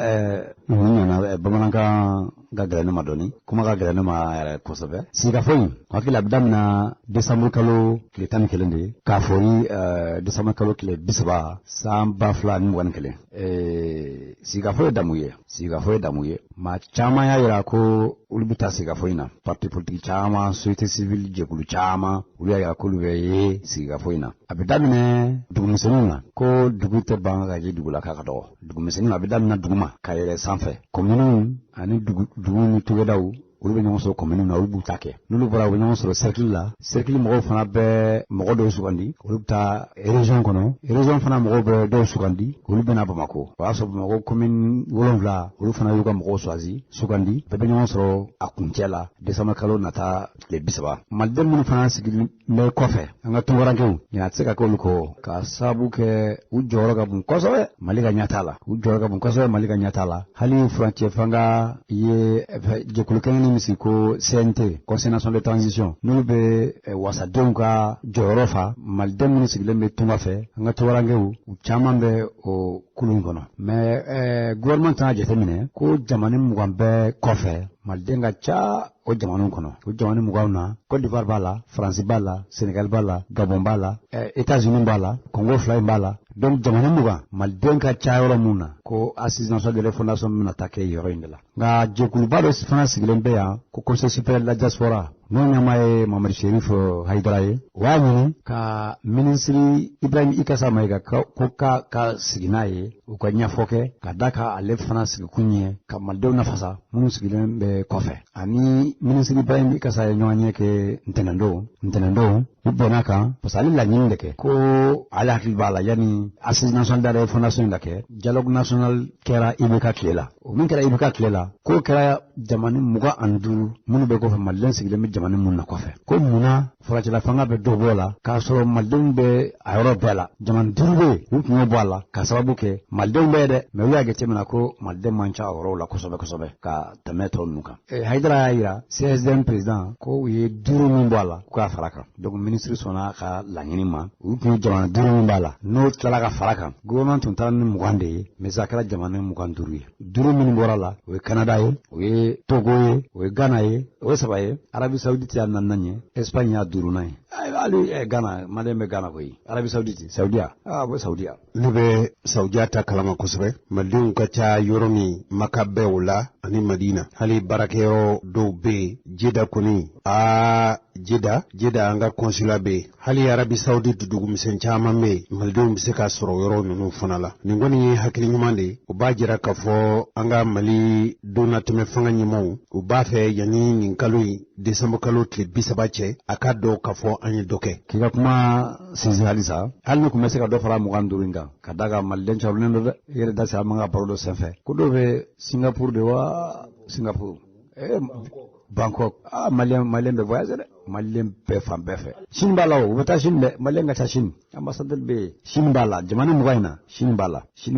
ɲɔgɔnna bamanankan ka gɛlɛn ne ma dɔɔni kuma ka gɛlɛn ne ma yɛrɛ kosɛbɛ sigikafɔ in hakili a bɛ daminɛ desanburu kalo tile 11 de ye k'a fɔ desanburu kalo tile 30 san 2021 sigikafɔ ye damu ye maa caman y'a yira ko olu bɛ taa sigikafɔ in na parti politique caman société civile jɛkulu caman olu y'a yira k'olu bɛ ye sigikafɔ in na a bɛ daminɛ dugumisɛnninw na ko dugu tɛ ban ka ye dugu la k'a ka dɔgɔ dugumisɛnninw a bɛ daminɛ duguma ka yɛlɛ sanfɛ kominiw ani dugu ni togodaw olu bɛ ɲɔgɔn sɔrɔ commune na olu b'u ta kɛ n'olu bɔra u bɛ ɲɔgɔn sɔrɔ cercle mɔgɔw fana bɛ mɔgɔ dɔw sugandi olu bɛ taa région kɔnɔ région fana mɔgɔw bɛ dɔw sugandi olu bɛ na Bamako o y'a sɔrɔ Bamako commune 7 olu fana y'u ka mɔgɔw sugandi bɛɛ bɛ ɲɔgɔn sɔrɔ a kuncɛ la décembre kalo nata tile 30 maliden minnu fana sigilen bɛ kɔfɛ an ka tunkarankew ɲinɛ a tɛ se ka kɛ olu kɔ ka sababu kɛ u jɔyɔrɔ ka bon kosɛbɛ Mali ka ɲɛ t'a la hali furancɛ fanga ye jɛkulu kɛɲɛ misi ko CNT Conseil national de transition n'olu bɛ wasadenw ka jɔyɔrɔ fa maliden minnu sigilen bɛ tunga fɛ an ka tunkarankew u caman bɛ o kulu in kɔnɔ mais gouvernement tana jateminɛ ko jamana 20 bɛɛ kɔfɛ maliden ka ca o jamanaw kɔnɔ o jamana 20 na Côte d'Ivoire b'a la France b'a la Sénégal b'a la Gabon b'a la États-Unis b'a la Congo fila b'a la donc jamana 20 maliden ka ca yɔrɔ mun na ko assise nationale de refondation bɛna taa kɛ yɔrɔ in de la nka jɛkuluba dɔ fana sigilen bɛ yan ko conseil supérieur de la diaspora n'o ɲɛmaa ye Mamadu Sherif Hayidara ye o y'a ɲini ka minisiri Ibrahim Ikasa Mayiga ko ka sigi n'a ye u ka ɲɛfɔ kɛ ka da ka ale fana sigikun ye ka malidenw nafasa minnu sigilen bɛ kɔfɛ ani minisiri Ibrahim Ikasa ye ɲɔgɔn ye kɛ ntɛnɛndon u bɛnna kan parce que ale laɲini de kɛ ko ale hakili b'a la yanni assise nationale de refondation in ka kɛ dialogue national kɛra IBK tile la o min kɛra IBK tile la k'o kɛra jamana 25 minnu bɛ kɔfɛ malidenw sigilen bɛ jamana mun na kɔfɛ ko munna furancɛla fanga bɛ dɔ bɔ la k'a sɔrɔ malidenw bɛ a yɔrɔ bɛɛ la jamana 5 bɛ yen u tun y'o bɔ a la ka sababu kɛ malidenw bɛ dɛ mais u y'a jateminɛ ko malidenw man ca a yɔrɔw la kosɛbɛ ka tɛmɛ tɔ ninnu kan Hayidara y'a jira CSDM président ko u ye 5 min bɔ a la k'a fara kan donc ministre sɔnna ka laɲini ma u tun ye jamana 5 min b'a la n'o tilala ka fara kan gouvernement tun taara ni 20 de ye mais a kɛra jamana 25 ye 5 minnu bɔra la o ye Canada ye o ye Togo ye o ye Ghana ye o ye 3 ye Arabie Saoudite y'a 4nan ye Espagne y'a 5nan ye hali Ghana Malien bɛ Ghana koyi Arabie Saoudite Saudiya o Saudiya ne bɛ Saudiya ta kalama kosɛbɛ malidenw ka ca yɔrɔ min Maka bɛ o la ani Madina hali baarakɛyɔrɔ dɔw bɛ yen Jeda kɔni Jeda an ka consulat bɛ yen hali Arabie Saoudite dugumisɛn caman bɛ yen malidenw bɛ se ka sɔrɔ yɔrɔ ninnu fana la nin kɔni ye hakili ɲuman de ye o b'a jira k'a fɔ an ka Mali donnatɛmɛ fanga ɲɛmaw u b'a fɛ yanni nin kalo in décembre kalo tile 30 cɛ a ka dɔn k'a fɔ an ye dɔ kɛ k'i ka kuma sinsin halisa hali ni tun bɛ se ka dɔ fara 25 in kan ka da ka maliden carolen dɔ dɛ i yɛrɛ da se an man ka baro dɔ senfɛ ko dɔw bɛ Singapour de wa Singapour Bangkok malien bɛ voyager dɛ malien bɛɛ fan bɛɛ fɛ Chine b'a la o bɛ taa Chine dɛ malien ka taa Chine ambassadeur bɛ yen Chine b'a la jamana 20 in na Chine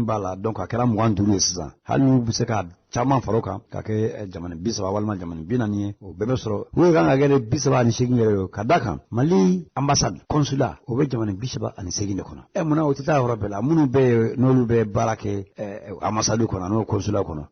b'a la donc a kɛra 25 ye sisan hali n'u bɛ se ka caman fara o kan ka kɛ jamana 30 walima jamana 40 ye o bɛɛ bɛ sɔrɔ o kan ka kɛ 38 yɛrɛ ye ka da kan Mali ambassade consulat o bɛ jamana 38 de kɔnɔ munna o tɛ taa yɔrɔ bɛɛ la minnu bɛ n'olu bɛ baara kɛ ambassade kɔnɔ n'o consulat kɔnɔ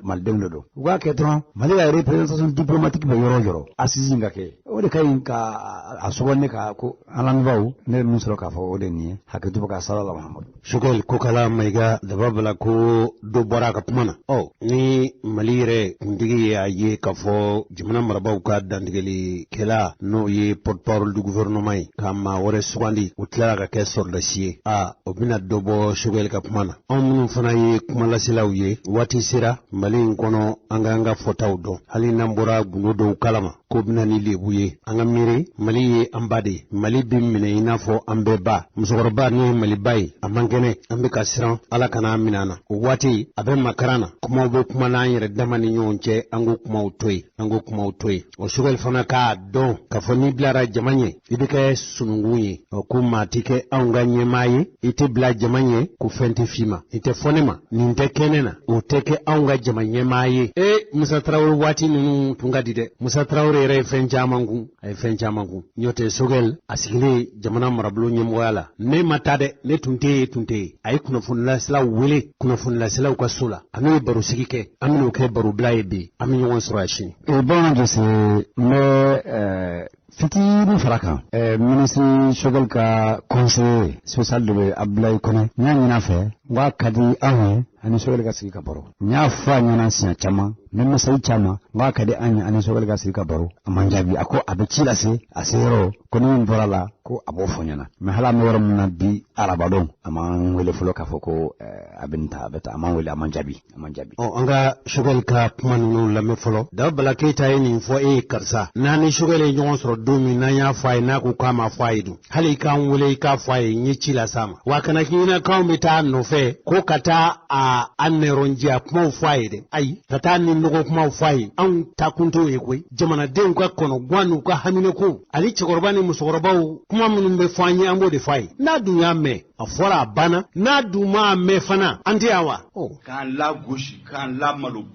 malidenw de don u k'a kɛ dɔrɔn Mali ka représentation diplomatique bɛ yɔrɔ yɔrɔ assise in ka kɛ o de ka ɲi ka a sɔgɔ ne ka ko an lamɛnbaaw ne min sɔrɔ k'a fɔ o de nin ye hakɛto bɛ ka sala la Mahamadu Sukɛli Kokala Mayiga daba bala ko dɔ bɔra a ka kuma na ni Mali yɛrɛ kuntigi y'a ye k'a fɔ jamana marabaaw ka dantigɛlikɛla n'o ye porte-parole du gouvernement ye ka maa wɛrɛ sugandi o tilara ka kɛ sɔrɔdasi ye o bɛna dɔ bɔ Sukɛli ka kuma na anw minnu fana ye kumalaselaw ye waati sera Mali in kɔnɔ an ka fɔtaw dɔn hali n'an bɔra gundo dɔw kalama ko bina ni lebu ye an ka miiri Mali ye an ba de Mali bi minɛ i n'a fɔ an bɛɛ ba musokɔrɔba n'o ye Maliba ye a man kɛnɛ an bɛ ka siran Ala kana an minɛ na o waati a bɛ makaran na kumaw bɛ kuma na an yɛrɛ dama ni ɲɔgɔn cɛ an k'o kumaw to yen o Choguel fana k'a dɔn k'a fɔ n'i bilara jama ɲɛ i bɛ kɛ sununkun ye ko maa ti kɛ anw ka ɲɛmaa ye i tɛ bila jama ɲɛ ko fɛn tɛ f'i ma i tɛ fɔ ne ma nin tɛ kɛ ne na o tɛ kɛ anw ka jama ɲɛmaa ye Musa Tarawele waati ninnu tun ka di dɛ Musa Tarawele yɛrɛ ye fɛn caman kun a ye fɛn caman kun n'o tɛ Choguel a sigilen jamana marabolo ɲɛmɔgɔya la ne ma taa dɛ ne tun tɛ yen a ye kunnafonilaselaw wele kunnafonilaselaw ka so la a n'o ye barosigi kɛ an bɛn'o kɛ barobila ye bi an bɛ ɲɔgɔn sɔrɔ yan sini. Bon, je sais, mais fitini fara kan ministre Choguel ka conseiller social de Abdoulaye Kone nya ɲina fɛ wa kadi anw ye ani Choguel ka sigi ka baro nya fa ɲana siɲɛ caman ne masayi caman wa kadi an ye ani Choguel ka sigi ka baro a man jaabi a ko a bɛ ci lase a se yɔrɔ ko ni min bɔra la ko a b'o fɔ ɲɛna mais hali an bɛ yɔrɔ min na bi arabadon a man wele fɔlɔ k'a fɔ ko a bɛ nin ta a bɛ ta a man wele a man jaabi an ka Choguel ka kuma ninnu lamɛn fɔlɔ Dawuda Keyita ye nin fɔ e ye karisa n'an ni Choguel ye ɲɔgɔn sɔrɔ don min n'an y'a fɔ a ye n'a ko k'a ma fɔ a ye dun hali i k'an wele i k'a fɔ a ye n ye ci lase ma wa kana k'i ɲɛna k'anw bɛ taa nɔfɛ ko ka taa a nɛrɔndiya kumaw fɔ a ye dɛ ayi ka taa ni nɔgɔ kumaw fɔ a ye anw ta kun t'o ye koyi jamanadenw ka kɔnɔguwan n'u ka hamineko ani cɛkɔrɔba ni musokɔrɔbaw kuma minnu bɛ fɔ an ye an b'o de fɔ a ye n'a dun y'a mɛn a fɔra a banna n'a dun m'a mɛn fana an tɛ yan wa. K'an lagosi k'an lamalo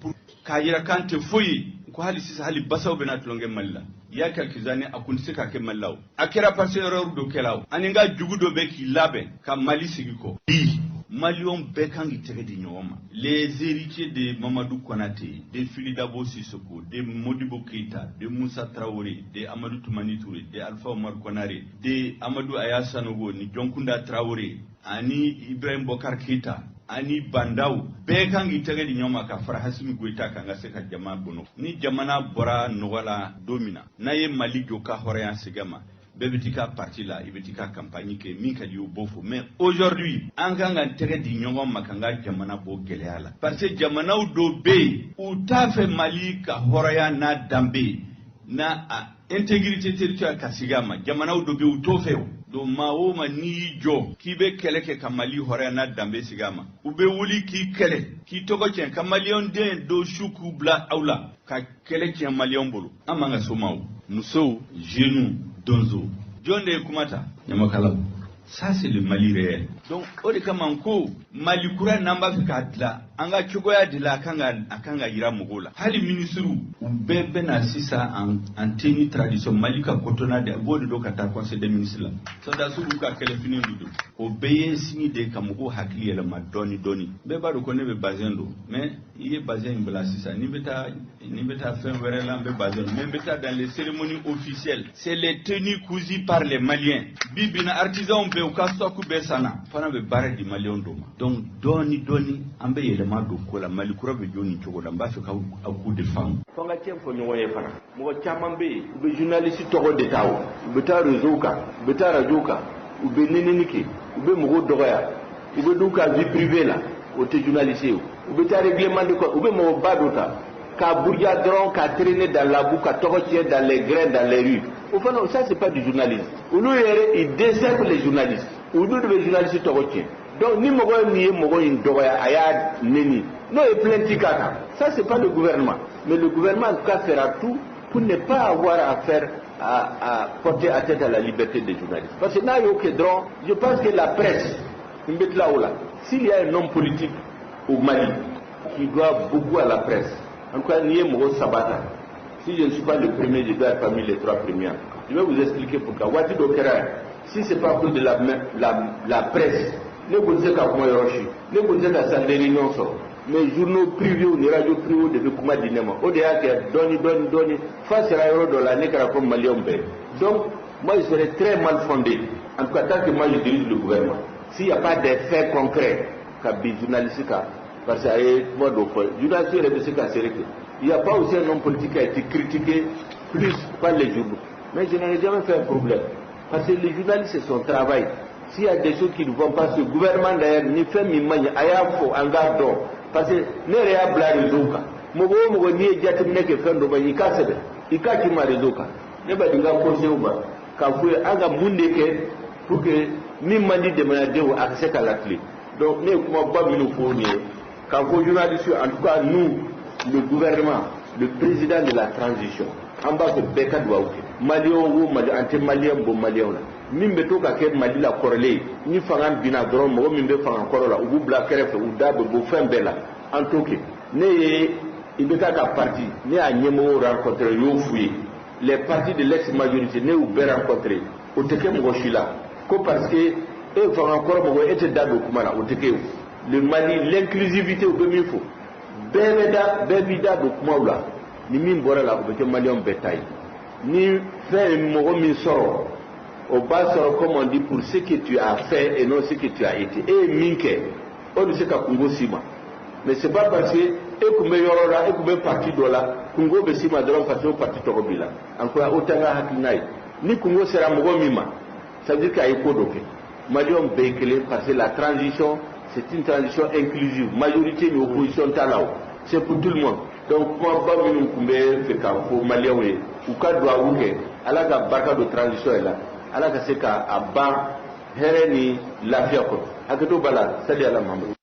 k'a yira k'an tɛ foyi ko hali sisan hali basaw bɛna tulonkɛ Mali la il y a quelques années a kun tɛ se ka kɛ Mali la o a kɛra parce que erreur dɔ kɛra o ani n ka jugu dɔ bɛ k'i labɛn ka Mali sigi kɔ bi Maliens bɛɛ kan k'i tɛgɛ di ɲɔgɔn ma les héritiers de Mamadou Konaté de Fili Dabo Sissoko de Modibo Keïta de Moussa Traoré de Amadou Toumani Touré de Alpha Omar Konaré de Amadou Aya Sanogo ni Dionkunda Traoré ani Ibrahim Bokar Keïta ani Bandaw bɛɛ kan k'i tɛgɛ di ɲɔgɔn ma ka fara Hasimi Goïta kan ka se ka jama bono ni jamana bɔra nɔgɔ la don min na n'a ye Mali jɔ ka hɔrɔnya segin ma bɛɛ bɛ t'i ka parti la i bɛ t'i ka campagne kɛ min ka di o b'o fɔ mais aujourd'hui an kan ka tɛgɛ di ɲɔgɔn ma kan ka jamana bɔ gɛlɛya la parce que jamanaw dɔw bɛ yen u t'a fɛ Mali ka hɔrɔnya n'a danbe n'a intégrité territoriale ka segin a ma jamanaw dɔw bɛ yen u t'o fɛ o donc maa o maa n'i y'i jɔ k'i bɛ kɛlɛ kɛ ka Mali hɔrɔnya n'a danbe segin a ma u bɛ wuli k'i kɛlɛ k'i tɔgɔ tiɲɛ ka maliyɛn den dɔw su k'u bila aw la ka kɛlɛ tiɲɛ maliyɛnw bolo an man ka so ma o musow jeunes donzo jɔn de ye kuma ta ɲamakalaw ça c'est le Mali réel donc o de kama ko Mali kura n'an b'a fɛ k'a dilan an ka cogoya de la a kan ka yira mɔgɔw la hali minisiriw u bɛɛ bɛ na sisan en tenue tradition Mali ka kotona de b'o de don ka taa conseil des ministres la sɔrɔdasiw b'u ka kɛlɛfini de don o bɛɛ ye signe de ka mɔgɔw hakili yɛlɛma dɔɔni bɛɛ b'a dɔn ko ne bɛ bazin don mais i ye bazin in bila sisan ni bɛ taa fɛn wɛrɛ la n bɛ bazin mais n bɛ taa dans les cérémonies officielles c'est les tenues cousues par les Maliens bi bi na artisans bɛ u ka stock bɛɛ sanna fana bɛ baara di Maliens dɔ ma donc dɔɔni an bɛ yɛlɛma don ko la Mali kura bɛ jɔ nin cogo la n b'a fɛ k'aw k'u de faamu. fɔ n ka tiɲɛ fɔ ɲɔgɔn ye fana mɔgɔ caman bɛ yen u bɛ journaliste tɔgɔ de ta o u bɛ taa réseau kan u bɛ taa radio kan u bɛ nɛnɛni kɛ u bɛ mɔgɔw dɔgɔya u bɛ d'u ka vie privée la o tɛ journaliste ye o u bɛ taa règlement de compte u bɛ mɔgɔ ba dɔ ta k'a buruja dɔrɔn k'a traîner dans la boue ka tɔgɔ tiɲɛ dans les grains dans les rues o fana ça c'est pas du journalisme olu yɛrɛ ils desservent les journalistes olu de bɛ journaliste tɔgɔ tiɲɛ donc ni mɔgɔ min ye mɔgɔ in dɔgɔya a y'a nɛni n'o ye plainte k'a kan ça c'est pas le gouvernement mais le gouvernement en tout cas fera tout pour ne pas avoir affaire à porter atteinte à la liberté des journalistes parce que n'a y'o kɛ dɔrɔn je pense que la presse n bɛ tila o la s'il y a un homme politique au Mali qui doit beaucoup à la presse en tout cas n'i ye mɔgɔ saba ta si je ne suis pas le premier je dois être parmi les 3 premiers je vais vous expliquer pourquoi waati dɔ kɛra si c'est pas à cause de la presse ne ko tɛ se ka kuma yɔrɔ si ne ko tɛ se ka salle de réunion sɔrɔ mais journaux privés ni radio privés de bɛ kuma di ne ma o de y'a kɛ dɔɔni fa sera yɔrɔ dɔ la ne kɛra comme maliyɛnw bɛɛ donc moi je serais très mal fondé en tout cas tant que moi je dirige le gouvernement s'il n'y a pas des faits concrets ka bi journaliste kan parce que a ye kuma dɔ fɔ journaliste yɛrɛ bɛ se ka sere kɛ il n'y a pas aussi un homme politique qui a été critiqué plus par les journaux mais je n'en ai jamais fait un problème parce que les journalistes c'est son travail. S'il y a des choses qui ne vont pas, ce gouvernement d'ailleurs, ni fait mi magne, aya fo, anga do, parce que ne yɛrɛ y'a bila réseau kan mɔgɔ o mɔgɔ n'i ye jateminɛ kɛ fɛn dɔ ma i k'a sɛbɛn i k'a k'i ma réseau kan ne b'a di n ka conseiller ma k'a fɔ ye an ka mun de kɛ pour que min man di jamanadenw a ka se ka latilen donc ne ye kumaba minnu fɔ nin ye k'a fɔ journaliste en tout cas nous le gouvernement le président de la transition an b'a fɛ bɛɛ ka dugawu kɛ maliyɛn o mali an tɛ maliyɛn bɔ maliyɛnw la min bɛ to ka kɛ mali la kɔrɔlen ni fanga binna dɔrɔn mɔgɔ min bɛ fanga kɔrɔ la u b'u bila kɛrɛfɛ u da bɛ bɔ fɛn bɛɛ la an t'o kɛ ne ye i bɛ taa ka parti ne y'a ɲɛmɔgɔw rencontré y'o f'u ye les partis de l'ex majorité ne y'u bɛɛ rencontré o tɛ kɛ mɔgɔ si la ko parce que e fanga kɔrɔ mɔgɔ e tɛ da don kuma la o tɛ kɛ le Mali l'inclusivité u bɛ min fɔ bɛɛ b'i da don kumaw la ni min bɔra la o bɛ kɛ maliyɛnw bɛɛ ta ye ni fɛn mɔgɔ min sɔrɔ o b'a sɔrɔ comme on dit pour ce que tu as fait et non ce que tu as été e ye min kɛ o de se ka kungo s'i ma mais c'est pas parce que e kun bɛ yɔrɔ la e kun bɛ parti dɔ la kungo bɛ s'i ma dɔrɔn parce que o parti tɔgɔ b'i la encore o tɛ n ka hakilina ye ni kungo sera mɔgɔ min ma ça veut dire qu'a ye ko dɔ kɛ maliyɛnw bɛɛ ye kelen parce que la transition c'est une transition inclusive majorité ni opposition t'a la o c'est pour tout le monde donc kumaba minnu kun bɛ fɛ k'a fɔ maliyɛnw ye u ka dugawu kɛ ala ka barika don transition yɛrɛ la ala ka se k'a ban hɛrɛ ni lafiya kɔnɔ hakɛto b'a la sali ala mamadu